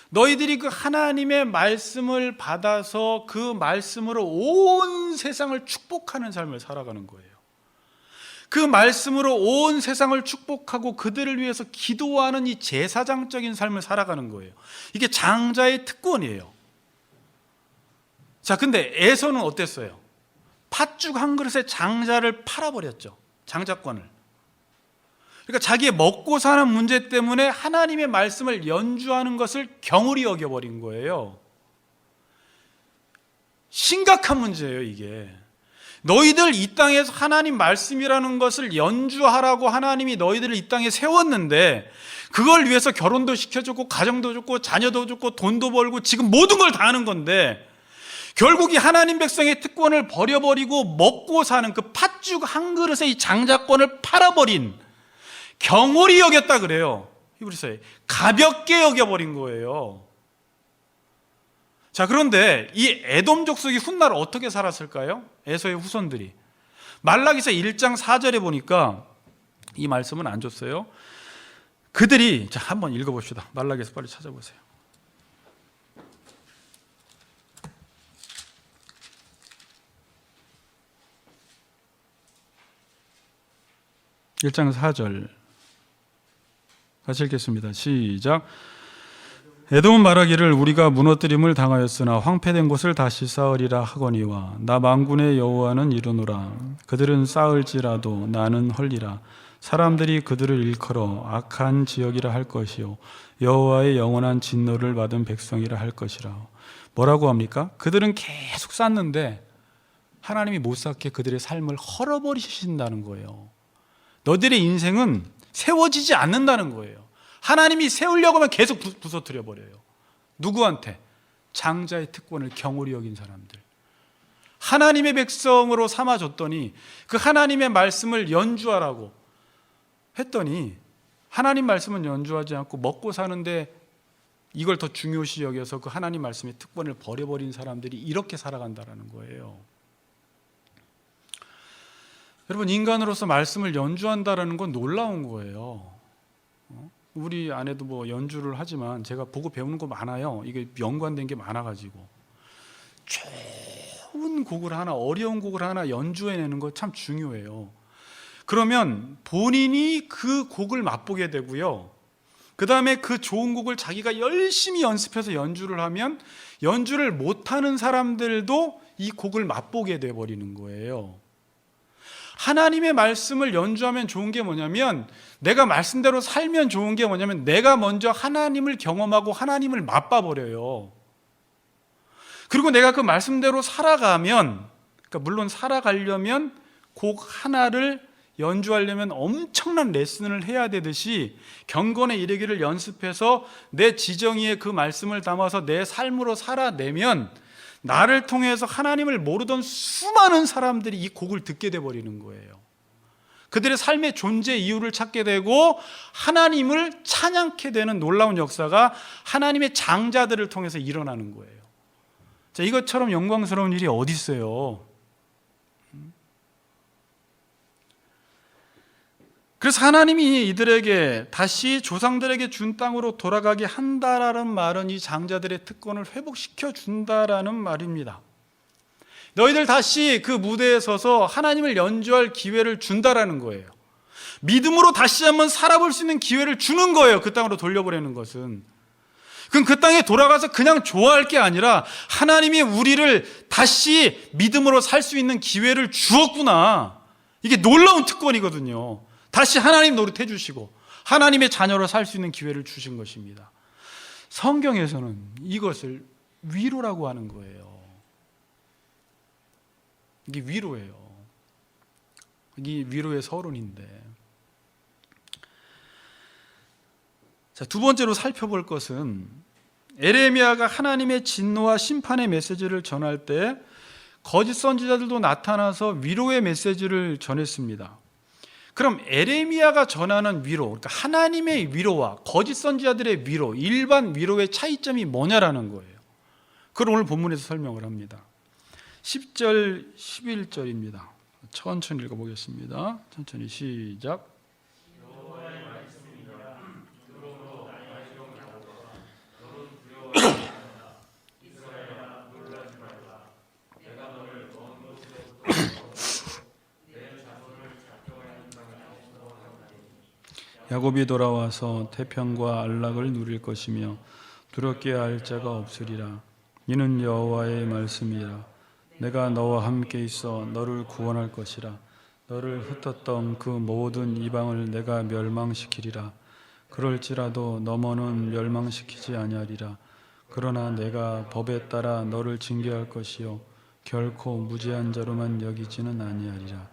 너희들이 그 하나님의 말씀을 받아서 그 말씀으로 온 세상을 축복하는 삶을 살아가는 거예요. 그 말씀으로 온 세상을 축복하고 그들을 위해서 기도하는 이 제사장적인 삶을 살아가는 거예요. 이게 장자의 특권이에요. 자, 근데 에서는 어땠어요? 팥죽 한 그릇에 장자를 팔아버렸죠. 장자권을. 그러니까 자기의 먹고 사는 문제 때문에 하나님의 말씀을 연주하는 것을 경홀히 여겨버린 거예요. 심각한 문제예요, 이게. 너희들 이 땅에서 하나님 말씀이라는 것을 연주하라고 하나님이 너희들을 이 땅에 세웠는데, 그걸 위해서 결혼도 시켜줬고 가정도 줬고 자녀도 줬고 돈도 벌고 지금 모든 걸 다 하는 건데, 결국 이 하나님 백성의 특권을 버려버리고 먹고 사는 그 팥죽 한 그릇의 이 장자권을 팔아버린, 경홀히 여겼다 그래요. 히브리서에 가볍게 여겨버린 거예요. 자, 그런데 이 에돔 족속이 훗날 어떻게 살았을까요? 에서의 후손들이. 말라기서 1장 4절에 보니까 이 말씀은 안 줬어요. 그들이, 자, 한번 읽어봅시다. 말라기서 빨리 찾아보세요. (1장 4절) 같이 읽겠습니다. 시작. 에돔은 말하기를 우리가 무너뜨림을 당하였으나 황폐된 곳을 다시 쌓으리라 하거니와 나 만군의 여호와는 이르노라. 그들은 쌓을지라도 나는 헐리라. 사람들이 그들을 일컬어 악한 지역이라 할 것이요 여호와의 영원한 진노를 받은 백성이라 할 것이라. 뭐라고 합니까? 그들은 계속 쌓는데 하나님이 못 쌓게 그들의 삶을 헐어버리신다는 거예요. 너들의 인생은 세워지지 않는다는 거예요. 하나님이 세우려고 하면 계속 부서뜨려 버려요. 누구한테? 장자의 특권을 경홀히 여긴 사람들. 하나님의 백성으로 삼아줬더니 그 하나님의 말씀을 연주하라고 했더니 하나님 말씀은 연주하지 않고 먹고 사는데 이걸 더 중요시 여겨서 그 하나님 말씀의 특권을 버려버린 사람들이 이렇게 살아간다는 거예요. 여러분, 인간으로서 말씀을 연주한다는 건 놀라운 거예요. 우리 아내도 뭐 연주를 하지만 제가 보고 배우는 거 많아요. 이게 연관된 게 많아가지고 좋은 곡을 하나, 어려운 곡을 하나 연주해내는 거 참 중요해요. 그러면 본인이 그 곡을 맛보게 되고요, 그 다음에 그 좋은 곡을 자기가 열심히 연습해서 연주를 하면 연주를 못하는 사람들도 이 곡을 맛보게 돼버리는 거예요. 하나님의 말씀을 연주하면 좋은 게 뭐냐면, 내가 말씀대로 살면 좋은 게 뭐냐면 내가 먼저 하나님을 경험하고 하나님을 맛봐버려요. 그리고 내가 그 말씀대로 살아가면, 그러니까 물론 살아가려면 곡 하나를 연주하려면 엄청난 레슨을 해야 되듯이 경건에 이르기를 연습해서 내 지정의에 그 말씀을 담아서 내 삶으로 살아내면 나를 통해서 하나님을 모르던 수많은 사람들이 이 곡을 듣게 돼버리는 거예요. 그들의 삶의 존재 이유를 찾게 되고 하나님을 찬양케 되는 놀라운 역사가 하나님의 장자들을 통해서 일어나는 거예요. 자, 이것처럼 영광스러운 일이 어디 있어요? 그래서 하나님이 이들에게 다시 조상들에게 준 땅으로 돌아가게 한다라는 말은 이 장자들의 특권을 회복시켜 준다라는 말입니다. 너희들 다시 그 무대에 서서 하나님을 연주할 기회를 준다라는 거예요. 믿음으로 다시 한번 살아볼 수 있는 기회를 주는 거예요. 그 땅으로 돌려보내는 것은. 그럼 그 땅에 돌아가서 그냥 좋아할 게 아니라 하나님이 우리를 다시 믿음으로 살 수 있는 기회를 주었구나. 이게 놀라운 특권이거든요. 다시 하나님 노릇해 주시고 하나님의 자녀로 살 수 있는 기회를 주신 것입니다. 성경에서는 이것을 위로라고 하는 거예요. 이게 위로예요. 이게 위로의 서론인데. 자, 두 번째로 살펴볼 것은 에레미야가 하나님의 진노와 심판의 메시지를 전할 때 거짓 선지자들도 나타나서 위로의 메시지를 전했습니다. 그럼 에레미야가 전하는 위로, 그러니까 하나님의 위로와 거짓 선지자들의 위로, 일반 위로의 차이점이 뭐냐라는 거예요. 그걸 오늘 본문에서 설명을 합니다. 10절, 11절입니다. 천천히 읽어보겠습니다. 천천히 시작. 야곱이 돌아와서 태평과 안락을 누릴 것이며 두렵게 할 자가 없으리라. 이는 여호와의 말씀이라. 내가 너와 함께 있어 너를 구원할 것이라. 너를 흩었던 그 모든 이방을 내가 멸망시키리라. 그럴지라도 너머는 멸망시키지 아니하리라. 그러나 내가 법에 따라 너를 징계할 것이요 결코 무죄한 자로만 여기지는 아니하리라.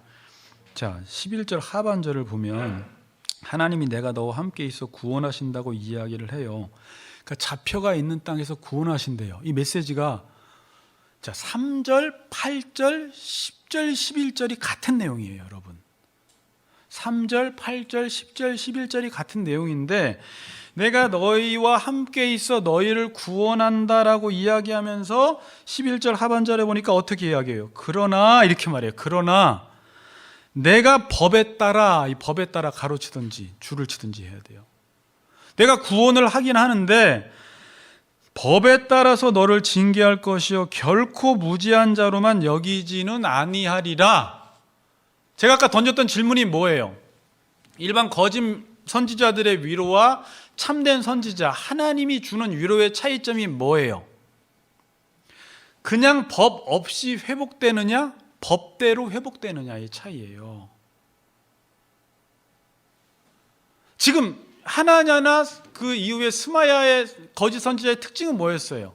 자, 11절 하반절을 보면 하나님이 내가 너와 함께 있어 구원하신다고 이야기를 해요. 그러니까 잡혀가 있는 땅에서 구원하신대요. 이 메시지가 자, 3절, 8절, 10절, 11절이 같은 내용이에요, 여러분. 3절, 8절, 10절, 11절이 같은 내용인데 내가 너희와 함께 있어 너희를 구원한다라고 이야기하면서 11절 하반절에 보니까 어떻게 이야기해요? 그러나 이렇게 말해요. 그러나 내가 법에 따라, 이 법에 따라 가로치든지 줄을 치든지 해야 돼요. 내가 구원을 하긴 하는데 법에 따라서 너를 징계할 것이요 결코 무지한 자로만 여기지는 아니하리라. 제가 아까 던졌던 질문이 뭐예요? 일반 거짓 선지자들의 위로와 참된 선지자, 하나님이 주는 위로의 차이점이 뭐예요? 그냥 법 없이 회복되느냐, 법대로 회복되느냐의 차이예요. 지금 하나냐나 그 이후에 스마야의 거짓 선지자의 특징은 뭐였어요?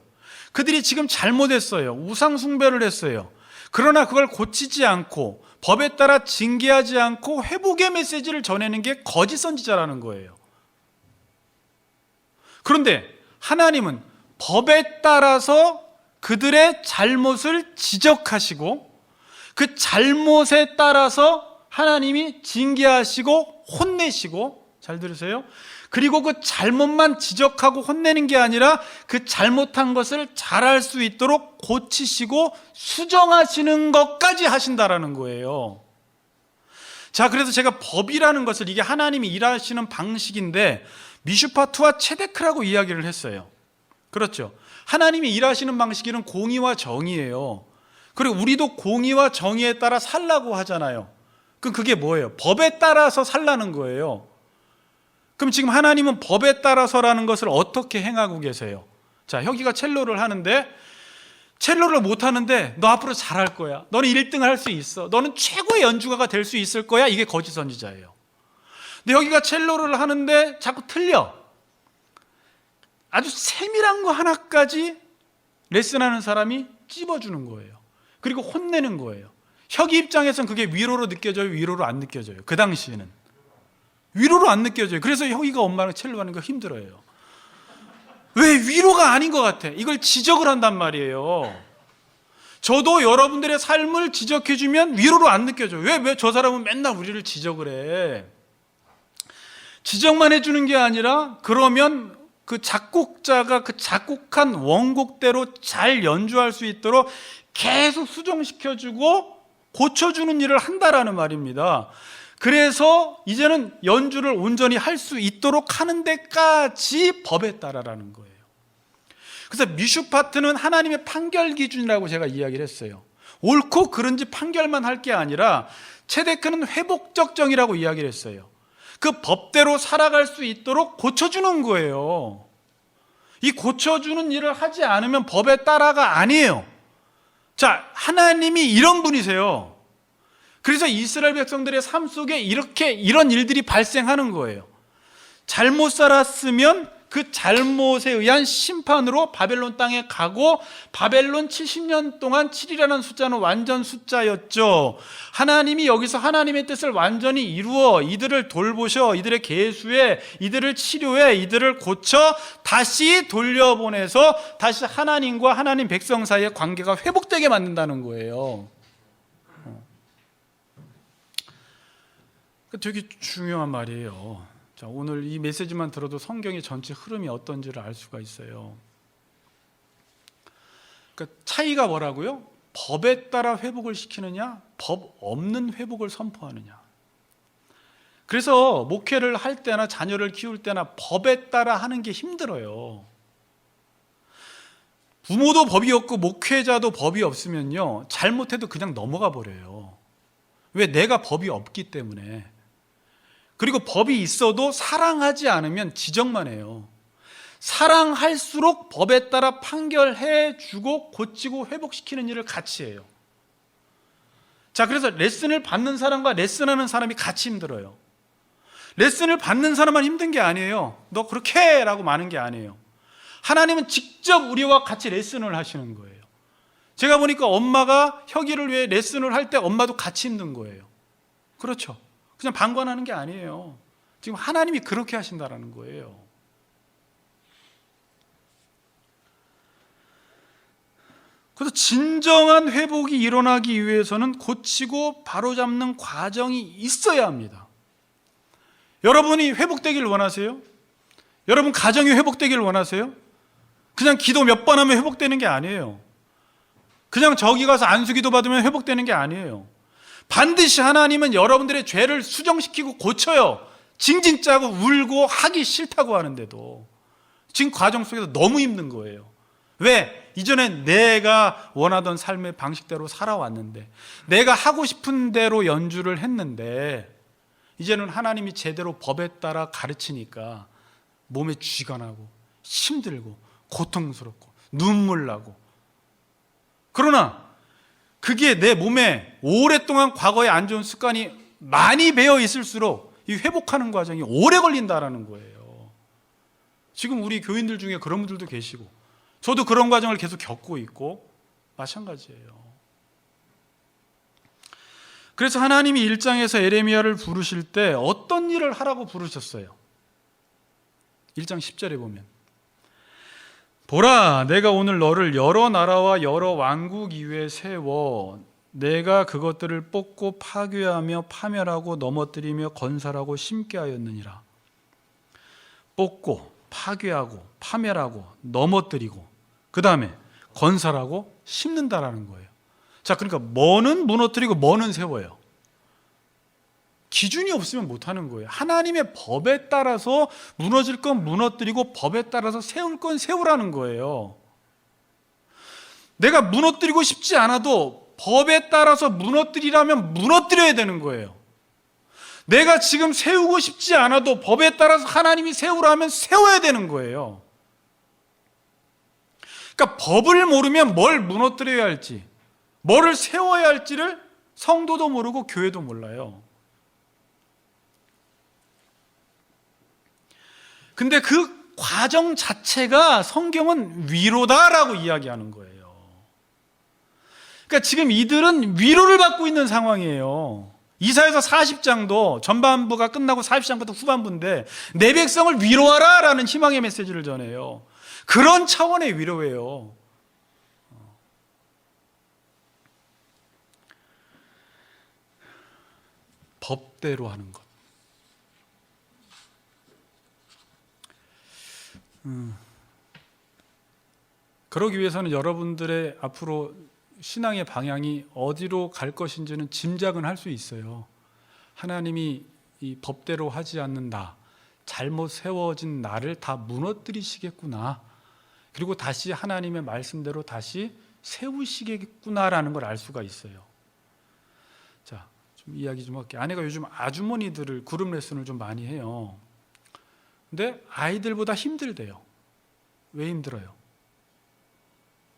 그들이 지금 잘못했어요. 우상 숭배를 했어요. 그러나 그걸 고치지 않고 법에 따라 징계하지 않고 회복의 메시지를 전하는 게 거짓 선지자라는 거예요. 그런데 하나님은 법에 따라서 그들의 잘못을 지적하시고 그 잘못에 따라서 하나님이 징계하시고 혼내시고, 잘 들으세요? 그리고 그 잘못만 지적하고 혼내는 게 아니라 그 잘못한 것을 잘할 수 있도록 고치시고 수정하시는 것까지 하신다라는 거예요. 자, 그래서 제가 법이라는 것을, 이게 하나님이 일하시는 방식인데 미슈파트와 체데크라고 이야기를 했어요. 그렇죠? 하나님이 일하시는 방식은 공의와 정의예요. 그리고 우리도 공의와 정의에 따라 살라고 하잖아요. 그럼 그게 뭐예요? 법에 따라서 살라는 거예요. 그럼 지금 하나님은 법에 따라서라는 것을 어떻게 행하고 계세요? 자, 혁이가 첼로를 하는데 첼로를 못하는데 너 앞으로 잘할 거야. 너는 1등을 할 수 있어. 너는 최고의 연주가가 될 수 있을 거야. 이게 거짓 선지자예요. 근데 혁이가 첼로를 하는데 자꾸 틀려. 아주 세밀한 거 하나까지 레슨하는 사람이 찝어주는 거예요. 그리고 혼내는 거예요. 혁이 입장에서는 그게 위로로 느껴져요? 위로로 안 느껴져요? 그 당시에는 위로로 안 느껴져요. 그래서 혁이가 엄마랑 첼로 하는 거 힘들어요. 왜? 위로가 아닌 것 같아. 이걸 지적을 한단 말이에요. 저도 여러분들의 삶을 지적해주면 위로로 안 느껴져요. 왜 저 사람은 맨날 우리를 지적을 해? 지적만 해주는 게 아니라 그러면 그 작곡자가 그 작곡한 원곡대로 잘 연주할 수 있도록 계속 수정시켜주고 고쳐주는 일을 한다라는 말입니다. 그래서 이제는 연주를 온전히 할 수 있도록 하는 데까지 법에 따라라는 거예요. 그래서 미슈파트는 하나님의 판결 기준이라고 제가 이야기를 했어요. 옳고 그른지 판결만 할 게 아니라 체데크는 회복적 정의라고 이야기를 했어요. 그 법대로 살아갈 수 있도록 고쳐주는 거예요. 이 고쳐주는 일을 하지 않으면 법에 따라가 아니에요. 자, 하나님이 이런 분이세요. 그래서 이스라엘 백성들의 삶 속에 이런 일들이 발생하는 거예요. 잘못 살았으면 그 잘못에 의한 심판으로 바벨론 땅에 가고, 바벨론 70년 동안 7이라는 숫자는 완전 숫자였죠. 하나님이 여기서 하나님의 뜻을 완전히 이루어 이들을 돌보셔, 이들의 계수해, 이들을 치료해, 이들을 고쳐 다시 돌려보내서 다시 하나님과 하나님 백성 사이의 관계가 회복되게 만든다는 거예요. 되게 중요한 말이에요. 자, 오늘 이 메시지만 들어도 성경의 전체 흐름이 어떤지를 알 수가 있어요. 그러니까 차이가 뭐라고요? 법에 따라 회복을 시키느냐, 법 없는 회복을 선포하느냐. 그래서 목회를 할 때나 자녀를 키울 때나 법에 따라 하는 게 힘들어요. 부모도 법이 없고 목회자도 법이 없으면요, 잘못해도 그냥 넘어가 버려요. 왜? 내가 법이 없기 때문에. 그리고 법이 있어도 사랑하지 않으면 지적만 해요. 사랑할수록 법에 따라 판결해 주고 고치고 회복시키는 일을 같이 해요. 자, 그래서 레슨을 받는 사람과 레슨하는 사람이 같이 힘들어요. 레슨을 받는 사람만 힘든 게 아니에요. 너 그렇게 해! 라고 많은 게 아니에요. 하나님은 직접 우리와 같이 레슨을 하시는 거예요. 제가 보니까 엄마가 혁이를 위해 레슨을 할 때 엄마도 같이 힘든 거예요. 그렇죠? 그냥 방관하는 게 아니에요. 지금 하나님이 그렇게 하신다라는 거예요. 그래서 진정한 회복이 일어나기 위해서는 고치고 바로잡는 과정이 있어야 합니다. 여러분이 회복되길 원하세요? 여러분 가정이 회복되길 원하세요? 그냥 기도 몇 번 하면 회복되는 게 아니에요. 그냥 저기 가서 안수기도 받으면 회복되는 게 아니에요. 반드시 하나님은 여러분들의 죄를 수정시키고 고쳐요. 징징 짜고 울고 하기 싫다고 하는데도 지금 과정 속에서 너무 힘든 거예요. 왜? 이전에 내가 원하던 삶의 방식대로 살아왔는데, 내가 하고 싶은 대로 연주를 했는데, 이제는 하나님이 제대로 법에 따라 가르치니까 몸에 쥐가 나고 힘들고 고통스럽고 눈물 나고. 그러나 그게 내 몸에 오랫동안 과거에 안 좋은 습관이 많이 배어 있을수록 이 회복하는 과정이 오래 걸린다라는 거예요. 지금 우리 교인들 중에 그런 분들도 계시고, 저도 그런 과정을 계속 겪고 있고 마찬가지예요. 그래서 하나님이 1장에서 에레미야를 부르실 때 어떤 일을 하라고 부르셨어요? 1장 10절에 보면, 보라, 내가 오늘 너를 여러 나라와 여러 왕국 위에 세워 내가 그것들을 뽑고 파괴하며 파멸하고 넘어뜨리며 건설하고 심게 하였느니라. 뽑고 파괴하고 파멸하고 넘어뜨리고 그 다음에 건설하고 심는다라는 거예요. 자, 그러니까 뭐는 무너뜨리고 뭐는 세워요. 기준이 없으면 못하는 거예요. 하나님의 법에 따라서 무너질 건 무너뜨리고 법에 따라서 세울 건 세우라는 거예요. 내가 무너뜨리고 싶지 않아도 법에 따라서 무너뜨리라면 무너뜨려야 되는 거예요. 내가 지금 세우고 싶지 않아도 법에 따라서 하나님이 세우라면 세워야 되는 거예요. 그러니까 법을 모르면 뭘 무너뜨려야 할지, 뭐를 세워야 할지를 성도도 모르고 교회도 몰라요. 근데 그 과정 자체가 성경은 위로다라고 이야기하는 거예요. 그러니까 지금 이들은 위로를 받고 있는 상황이에요. 이사야서 40장도 전반부가 끝나고 40장부터 후반부인데 내 백성을 위로하라 라는 희망의 메시지를 전해요. 그런 차원의 위로예요. 법대로 하는 것. 그러기 위해서는 여러분들의 앞으로 신앙의 방향이 어디로 갈 것인지는 짐작은 할 수 있어요. 하나님이 이 법대로 하지 않는 나, 잘못 세워진 나를 다 무너뜨리시겠구나, 그리고 다시 하나님의 말씀대로 다시 세우시겠구나라는 걸 알 수가 있어요. 자, 좀 이야기 좀 할게요. 아내가 요즘 아주머니들을 그룹 레슨을 좀 많이 해요. 근데 아이들보다 힘들대요. 왜 힘들어요?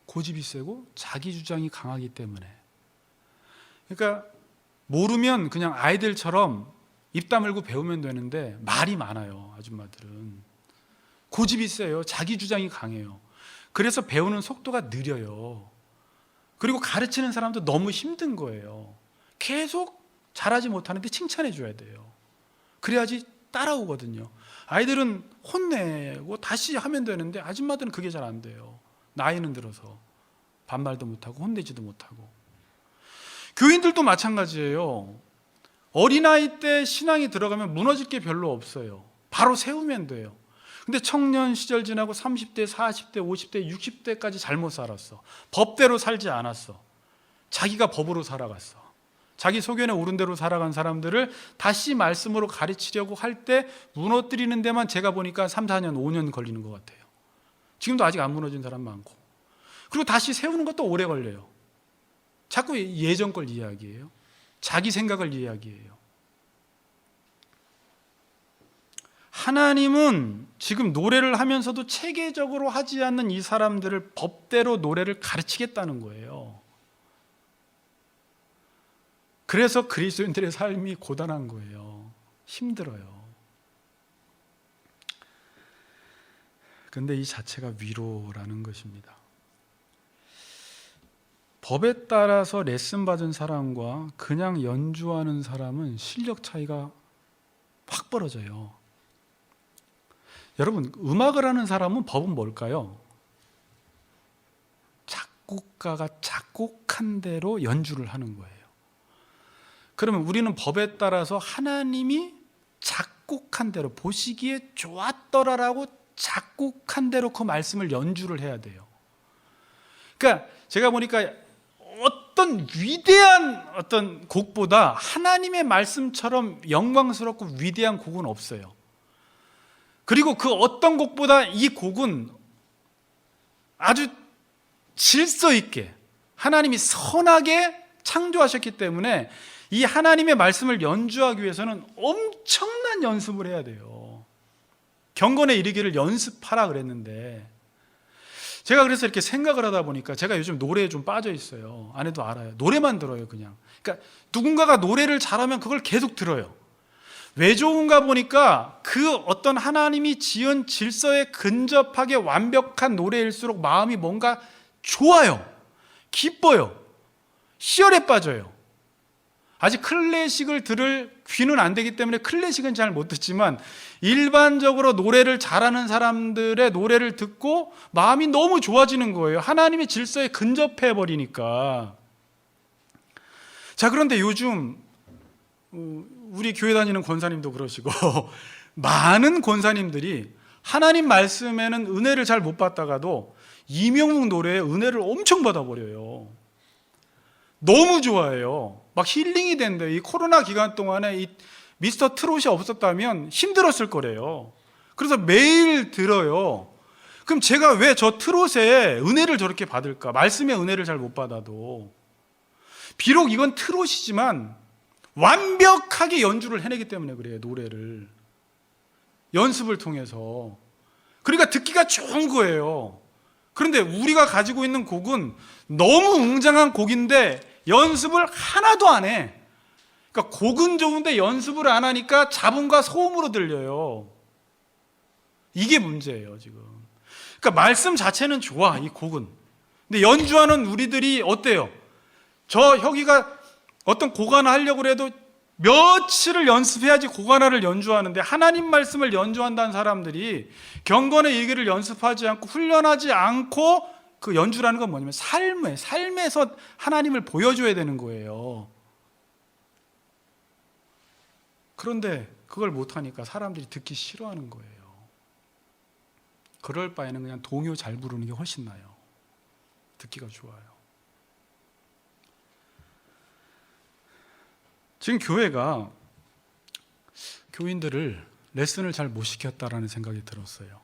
고집이 세고 자기 주장이 강하기 때문에. 그러니까 모르면 그냥 아이들처럼 입 다물고 배우면 되는데 말이 많아요. 아줌마들은 고집이 세요. 자기 주장이 강해요. 그래서 배우는 속도가 느려요. 그리고 가르치는 사람도 너무 힘든 거예요. 계속 잘하지 못하는데 칭찬해 줘야 돼요. 그래야지 따라오거든요. 아이들은 혼내고 다시 하면 되는데 아줌마들은 그게 잘 안 돼요. 나이는 들어서 반말도 못하고 혼내지도 못하고. 교인들도 마찬가지예요. 어린아이 때 신앙이 들어가면 무너질 게 별로 없어요. 바로 세우면 돼요. 근데 청년 시절 지나고 30대, 40대, 50대, 60대까지 잘못 살았어. 법대로 살지 않았어. 자기가 법으로 살아갔어. 자기 소견에 오른 대로 살아간 사람들을 다시 말씀으로 가르치려고 할 때 무너뜨리는 데만 제가 보니까 3, 4년, 5년 걸리는 것 같아요. 지금도 아직 안 무너진 사람 많고. 그리고 다시 세우는 것도 오래 걸려요. 자꾸 예전 걸 이야기해요. 자기 생각을 이야기해요. 하나님은 지금 노래를 하면서도 체계적으로 하지 않는 이 사람들을 법대로 노래를 가르치겠다는 거예요. 그래서 그리스도인들의 삶이 고단한 거예요. 힘들어요. 근데 이 자체가 위로라는 것입니다. 법에 따라서 레슨 받은 사람과 그냥 연주하는 사람은 실력 차이가 확 벌어져요. 여러분, 음악을 하는 사람은 법은 뭘까요? 작곡가가 작곡한 대로 연주를 하는 거예요. 그러면 우리는 법에 따라서 하나님이 작곡한 대로, 보시기에 좋았더라라고 작곡한 대로 그 말씀을 연주를 해야 돼요. 그러니까 제가 보니까 어떤 위대한 어떤 곡보다 하나님의 말씀처럼 영광스럽고 위대한 곡은 없어요. 그리고 그 어떤 곡보다 이 곡은 아주 질서 있게 하나님이 선하게 창조하셨기 때문에 이 하나님의 말씀을 연주하기 위해서는 엄청난 연습을 해야 돼요. 경건에 이르기를 연습하라 그랬는데, 제가 그래서 이렇게 생각을 하다 보니까 제가 요즘 노래에 좀 빠져 있어요. 아내도 알아요. 노래만 들어요, 그냥. 그러니까 누군가가 노래를 잘하면 그걸 계속 들어요. 왜 좋은가 보니까 그 어떤 하나님이 지은 질서에 근접하게 완벽한 노래일수록 마음이 뭔가 좋아요. 기뻐요. 희열에 빠져요. 아직 클래식을 들을 귀는 안 되기 때문에 클래식은 잘 못 듣지만 일반적으로 노래를 잘하는 사람들의 노래를 듣고 마음이 너무 좋아지는 거예요. 하나님의 질서에 근접해 버리니까. 자, 그런데 요즘 우리 교회 다니는 권사님도 그러시고 많은 권사님들이 하나님 말씀에는 은혜를 잘 못 받다가도 이명웅 노래에 은혜를 엄청 받아버려요. 너무 좋아해요. 막 힐링이 된대요. 이 코로나 기간 동안에 이 미스터 트롯이 없었다면 힘들었을 거래요. 그래서 매일 들어요. 그럼 제가 왜 저 트롯에 은혜를 저렇게 받을까? 말씀의 은혜를 잘 못 받아도. 비록 이건 트롯이지만 완벽하게 연주를 해내기 때문에 그래요. 노래를 연습을 통해서. 그러니까 듣기가 좋은 거예요. 그런데 우리가 가지고 있는 곡은 너무 웅장한 곡인데 연습을 하나도 안 해. 그러니까 곡은 좋은데 연습을 안 하니까 잡음과 소음으로 들려요. 이게 문제예요, 지금. 그러니까 말씀 자체는 좋아, 이 곡은. 근데 연주하는 우리들이 어때요? 저 혁이가 어떤 곡 하나 하려고 해도 며칠을 연습해야지 곡 하나를 연주하는데, 하나님 말씀을 연주한다는 사람들이 경건의 얘기를 연습하지 않고 훈련하지 않고 그 연주라는 건 뭐냐면 삶에서 하나님을 보여줘야 되는 거예요. 그런데 그걸 못하니까 사람들이 듣기 싫어하는 거예요. 그럴 바에는 그냥 동요 잘 부르는 게 훨씬 나아요. 듣기가 좋아요. 지금 교회가 교인들을 레슨을 잘 못 시켰다라는 생각이 들었어요.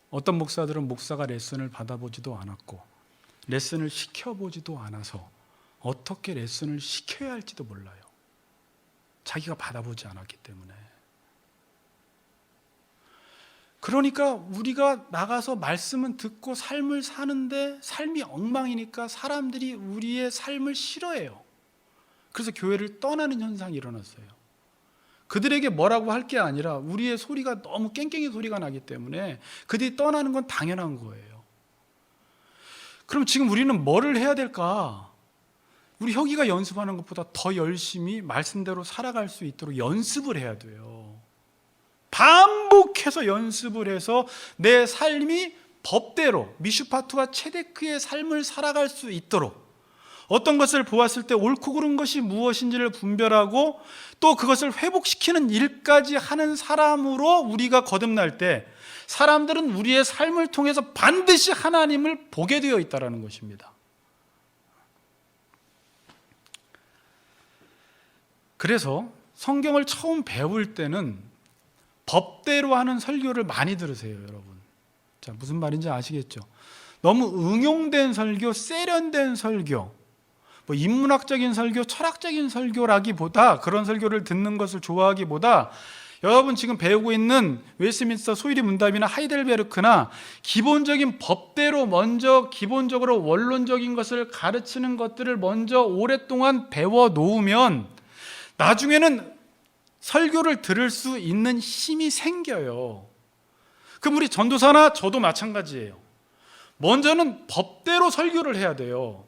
어떤 목사들은 목사가 레슨을 받아보지도 않았고 레슨을 시켜보지도 않아서 어떻게 레슨을 시켜야 할지도 몰라요. 자기가 받아보지 않았기 때문에. 그러니까 우리가 나가서 말씀은 듣고 삶을 사는데 삶이 엉망이니까 사람들이 우리의 삶을 싫어해요. 그래서 교회를 떠나는 현상이 일어났어요. 그들에게 뭐라고 할 게 아니라 우리의 소리가 너무 깽깽이 소리가 나기 때문에 그들이 떠나는 건 당연한 거예요. 그럼 지금 우리는 뭐를 해야 될까? 우리 혁이가 연습하는 것보다 더 열심히 말씀대로 살아갈 수 있도록 연습을 해야 돼요. 반복해서 연습을 해서 내 삶이 법대로 미슈파트와 체데크의 삶을 살아갈 수 있도록, 어떤 것을 보았을 때 옳고 그른 것이 무엇인지를 분별하고 또 그것을 회복시키는 일까지 하는 사람으로 우리가 거듭날 때 사람들은 우리의 삶을 통해서 반드시 하나님을 보게 되어 있다는 것입니다. 그래서 성경을 처음 배울 때는 법대로 하는 설교를 많이 들으세요, 여러분. 자, 무슨 말인지 아시겠죠? 너무 응용된 설교, 세련된 설교, 뭐 인문학적인 설교, 철학적인 설교라기보다, 그런 설교를 듣는 것을 좋아하기보다 여러분 지금 배우고 있는 웨스트민스터 소유리 문답이나 하이델베르크나 기본적인 법대로 먼저 기본적으로 원론적인 것을 가르치는 것들을 먼저 오랫동안 배워 놓으면 나중에는 설교를 들을 수 있는 힘이 생겨요. 그럼 우리 전도사나 저도 마찬가지예요. 먼저는 법대로 설교를 해야 돼요.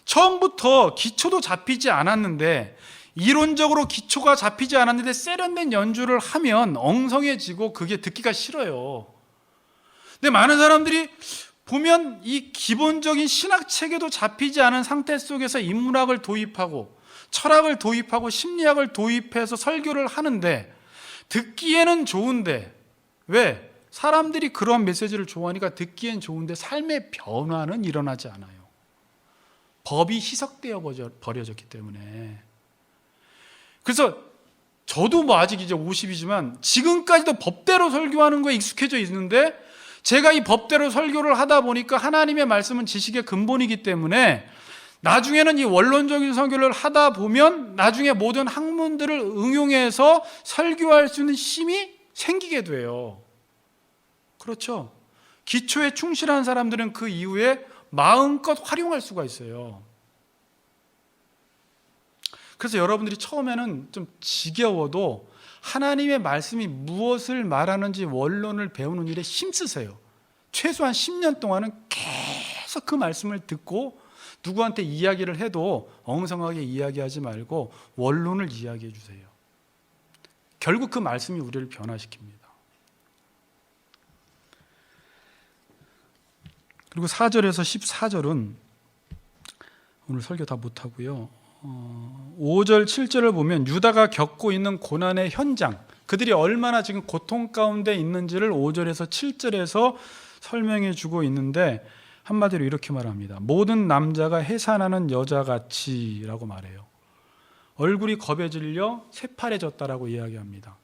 처음부터 기초도 잡히지 않았는데, 이론적으로 기초가 잡히지 않았는데 세련된 연주를 하면 엉성해지고 그게 듣기가 싫어요. 근데 많은 사람들이 보면 이 기본적인 신학 체계도 잡히지 않은 상태 속에서 인문학을 도입하고 철학을 도입하고 심리학을 도입해서 설교를 하는데 듣기에는 좋은데, 왜? 사람들이 그러한 메시지를 좋아하니까 듣기엔 좋은데 삶의 변화는 일어나지 않아요. 법이 희석되어 버려졌기 때문에. 그래서 저도 뭐 아직 이제 50이지만 지금까지도 법대로 설교하는 거에 익숙해져 있는데, 제가 이 법대로 설교를 하다 보니까 하나님의 말씀은 지식의 근본이기 때문에 나중에는 이 원론적인 설교를 하다 보면 나중에 모든 학문들을 응용해서 설교할 수 있는 힘이 생기게 돼요. 그렇죠? 기초에 충실한 사람들은 그 이후에 마음껏 활용할 수가 있어요. 그래서 여러분들이 처음에는 좀 지겨워도 하나님의 말씀이 무엇을 말하는지 원론을 배우는 일에 힘쓰세요. 최소한 10년 동안은 계속 그 말씀을 듣고 누구한테 이야기를 해도 엉성하게 이야기하지 말고 원론을 이야기해 주세요. 결국 그 말씀이 우리를 변화시킵니다. 그리고 4절에서 14절은 오늘 설교 다 못하고요. 5절, 7절을 보면 유다가 겪고 있는 고난의 현장, 그들이 얼마나 지금 고통 가운데 있는지를 5절에서 7절에서 설명해 주고 있는데, 한마디로 이렇게 말합니다. 모든 남자가 해산하는 여자같이 라고 말해요. 얼굴이 겁에 질려 새파래졌다라고 이야기합니다.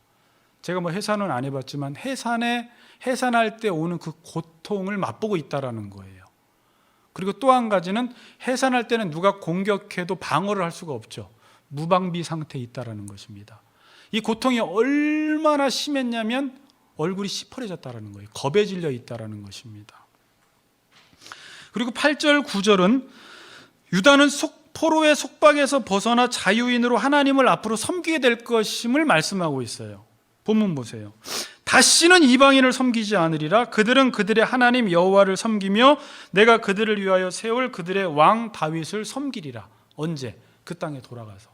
제가 뭐 해산은 안 해봤지만 해산할 때 오는 그 고통을 맛보고 있다라는 거예요. 그리고 또 한 가지는 해산할 때는 누가 공격해도 방어를 할 수가 없죠. 무방비 상태에 있다라는 것입니다. 이 고통이 얼마나 심했냐면 얼굴이 시퍼래졌다라는 거예요. 겁에 질려 있다라는 것입니다. 그리고 8절, 9절은 유다는 포로의 속박에서 벗어나 자유인으로 하나님을 앞으로 섬기게 될 것임을 말씀하고 있어요. 본문 보세요. 다시는 이방인을 섬기지 않으리라. 그들은 그들의 하나님 여호와를 섬기며 내가 그들을 위하여 세울 그들의 왕 다윗을 섬기리라. 언제? 그 땅에 돌아가서.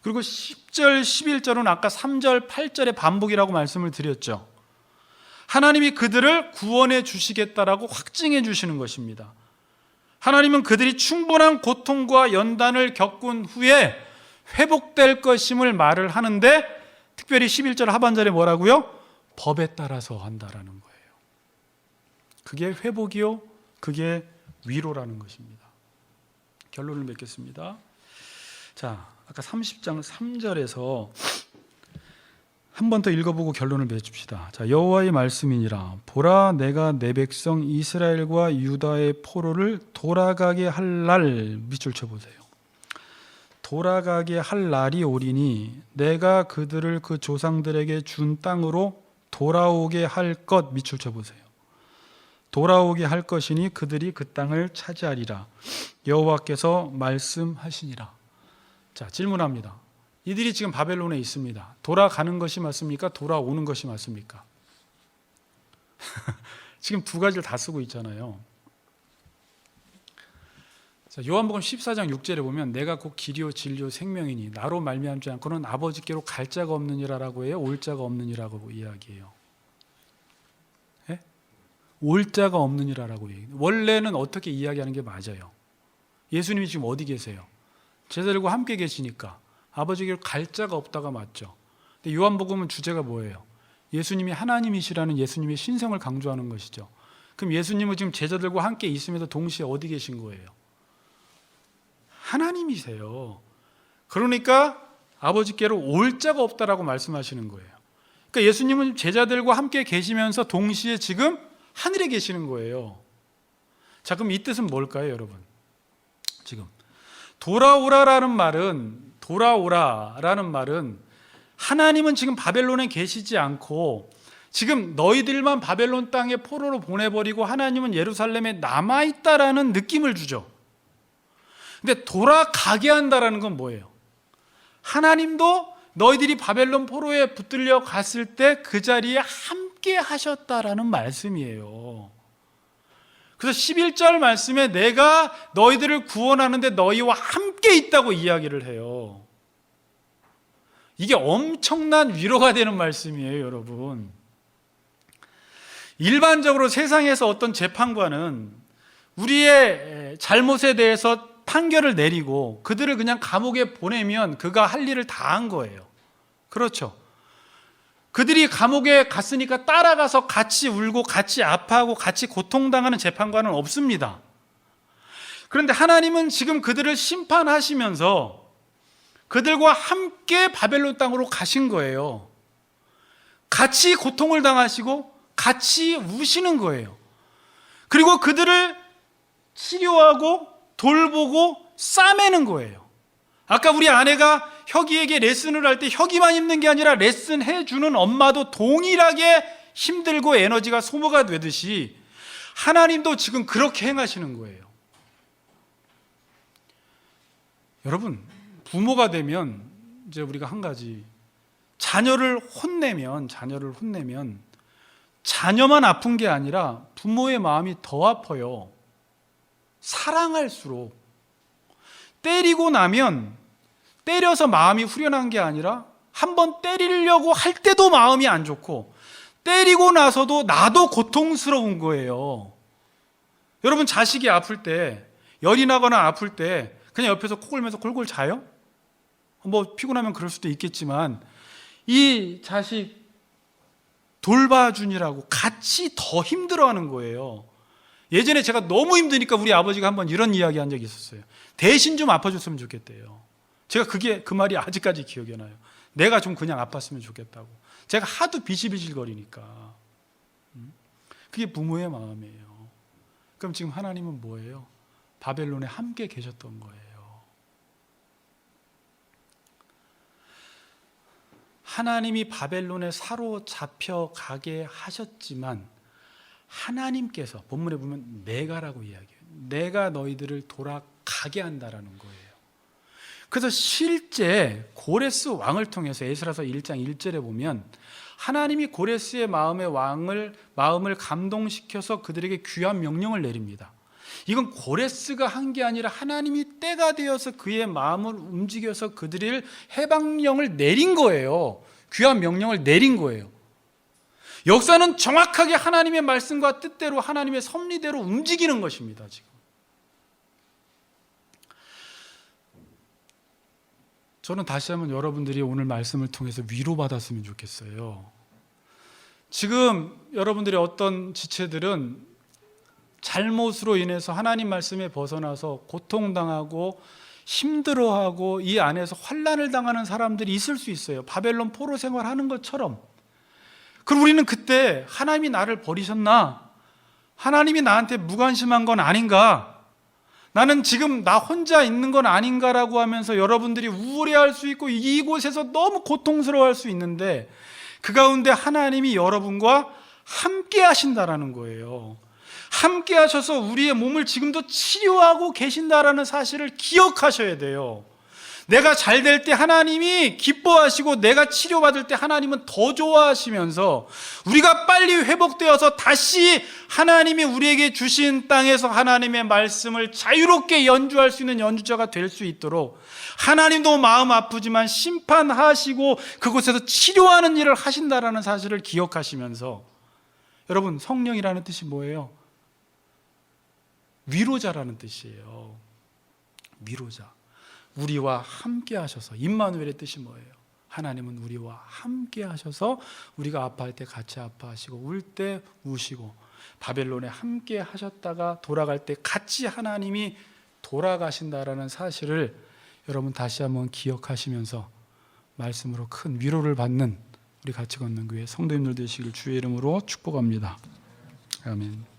그리고 10절, 11절은 아까 3절, 8절의 반복이라고 말씀을 드렸죠. 하나님이 그들을 구원해 주시겠다라고 확증해 주시는 것입니다. 하나님은 그들이 충분한 고통과 연단을 겪은 후에 회복될 것임을 말을 하는데, 특별히 11절 하반절에 뭐라고요? 법에 따라서 한다라는 거예요. 그게 회복이요, 그게 위로라는 것입니다. 결론을 맺겠습니다. 자, 아까 30장 3절에서 한 번 더 읽어보고 결론을 맺읍시다. 자, 여호와의 말씀이니라. 보라, 내가 내 백성 이스라엘과 유다의 포로를 돌아가게 할 날, 밑줄 쳐보세요. 돌아가게 할 날이 오리니 내가 그들을 그 조상들에게 준 땅으로 돌아오게 할 것, 밑줄 쳐보세요. 돌아오게 할 것이니 그들이 그 땅을 차지하리라. 여호와께서 말씀하시니라. 자, 질문합니다. 이들이 지금 바벨론에 있습니다. 돌아가는 것이 맞습니까? 돌아오는 것이 맞습니까? 지금 두 가지를 다 쓰고 있잖아요. 자, 요한복음 14장 6절에 보면 내가 곧 길이요 진리요 생명이니 나로 말미암지 않고는 아버지께로 갈 자가 없느니라라고 해요? 올 자가 없느니라고 이야기해요. 예? 올 자가 없느니라라고 얘기해요. 원래는 어떻게 이야기하는 게 맞아요? 예수님이 지금 어디 계세요? 제자들과 함께 계시니까 아버지께로 갈 자가 없다가 맞죠. 근데 요한복음은 주제가 뭐예요? 예수님이 하나님이시라는 예수님의 신성을 강조하는 것이죠. 그럼 예수님은 지금 제자들과 함께 있으면서 동시에 어디 계신 거예요? 하나님이세요. 그러니까 아버지께로 올 자가 없다라고 말씀하시는 거예요. 그러니까 예수님은 제자들과 함께 계시면서 동시에 지금 하늘에 계시는 거예요. 자, 그럼 이 뜻은 뭘까요, 여러분? 지금 돌아오라라는 말은 하나님은 지금 바벨론에 계시지 않고 지금 너희들만 바벨론 땅에 포로로 보내버리고 하나님은 예루살렘에 남아있다라는 느낌을 주죠. 근데 돌아가게 한다라는 건 뭐예요? 하나님도 너희들이 바벨론 포로에 붙들려 갔을 때 그 자리에 함께 하셨다라는 말씀이에요. 그래서 11절 말씀에 내가 너희들을 구원하는데 너희와 함께 있다고 이야기를 해요. 이게 엄청난 위로가 되는 말씀이에요, 여러분. 일반적으로 세상에서 어떤 재판관은 우리의 잘못에 대해서 판결을 내리고 그들을 그냥 감옥에 보내면 그가 할 일을 다 한 거예요. 그렇죠. 그들이 감옥에 갔으니까 따라가서 같이 울고 같이 아파하고 같이 고통당하는 재판관은 없습니다. 그런데 하나님은 지금 그들을 심판하시면서 그들과 함께 바벨론 땅으로 가신 거예요. 같이 고통을 당하시고 같이 우시는 거예요. 그리고 그들을 치료하고 돌보고 싸매는 거예요. 아까 우리 아내가 혁이에게 레슨을 할 때 혁이만 힘든 게 아니라 레슨해 주는 엄마도 동일하게 힘들고 에너지가 소모가 되듯이 하나님도 지금 그렇게 행하시는 거예요. 여러분, 부모가 되면 이제 우리가 한 가지, 자녀를 혼내면 자녀만 아픈 게 아니라 부모의 마음이 더 아파요. 사랑할수록. 때리고 나면 때려서 마음이 후련한 게 아니라 한번 때리려고 할 때도 마음이 안 좋고 때리고 나서도 나도 고통스러운 거예요. 여러분, 자식이 아플 때, 열이 나거나 아플 때 그냥 옆에서 코 골면서 골골 자요? 뭐 피곤하면 그럴 수도 있겠지만 이 자식 돌봐주느라고 같이 더 힘들어하는 거예요. 예전에 제가 너무 힘드니까 우리 아버지가 한번 이런 이야기 한 적이 있었어요. 대신 좀 아파줬으면 좋겠대요. 제가 그 말이 아직까지 기억이 나요. 내가 좀 그냥 아팠으면 좋겠다고. 제가 하도 비실비실거리니까. 그게 부모의 마음이에요. 그럼 지금 하나님은 뭐예요? 바벨론에 함께 계셨던 거예요. 하나님이 바벨론에 사로잡혀 가게 하셨지만 하나님께서 본문에 보면 내가라고 이야기해요. 내가 너희들을 돌아가게 한다라는 거예요. 그래서 실제 고레스 왕을 통해서 에스라서 1장 1절에 보면 하나님이 고레스의 마음을 감동시켜서 그들에게 귀한 명령을 내립니다. 이건 고레스가 한 게 아니라 하나님이 때가 되어서 그의 마음을 움직여서 그들을 해방령을 내린 거예요. 귀한 명령을 내린 거예요. 역사는 정확하게 하나님의 말씀과 뜻대로 하나님의 섭리대로 움직이는 것입니다. 지금 저는 다시 한번 여러분들이 오늘 말씀을 통해서 위로받았으면 좋겠어요. 지금 여러분들의 어떤 지체들은 잘못으로 인해서 하나님 말씀에 벗어나서 고통당하고 힘들어하고 이 안에서 환난을 당하는 사람들이 있을 수 있어요. 바벨론 포로 생활하는 것처럼. 그럼 우리는 그때 하나님이 나를 버리셨나? 하나님이 나한테 무관심한 건 아닌가? 나는 지금 나 혼자 있는 건 아닌가라고 하면서 여러분들이 우울해할 수 있고 이곳에서 너무 고통스러워할 수 있는데 그 가운데 하나님이 여러분과 함께 하신다라는 거예요. 함께 하셔서 우리의 몸을 지금도 치료하고 계신다라는 사실을 기억하셔야 돼요. 내가 잘 될 때 하나님이 기뻐하시고 내가 치료받을 때 하나님은 더 좋아하시면서 우리가 빨리 회복되어서 다시 하나님이 우리에게 주신 땅에서 하나님의 말씀을 자유롭게 연주할 수 있는 연주자가 될 수 있도록 하나님도 마음 아프지만 심판하시고 그곳에서 치료하는 일을 하신다라는 사실을 기억하시면서, 여러분, 성령이라는 뜻이 뭐예요? 위로자라는 뜻이에요. 위로자. 우리와 함께 하셔서, 임마누엘의 뜻이 뭐예요? 하나님은 우리와 함께 하셔서 우리가 아파할 때 같이 아파하시고 울 때 우시고 바벨론에 함께 하셨다가 돌아갈 때 같이 하나님이 돌아가신다라는 사실을 여러분 다시 한번 기억하시면서 말씀으로 큰 위로를 받는 우리 같이 걷는 교회 성도님들 되시길 주의 이름으로 축복합니다. 아멘.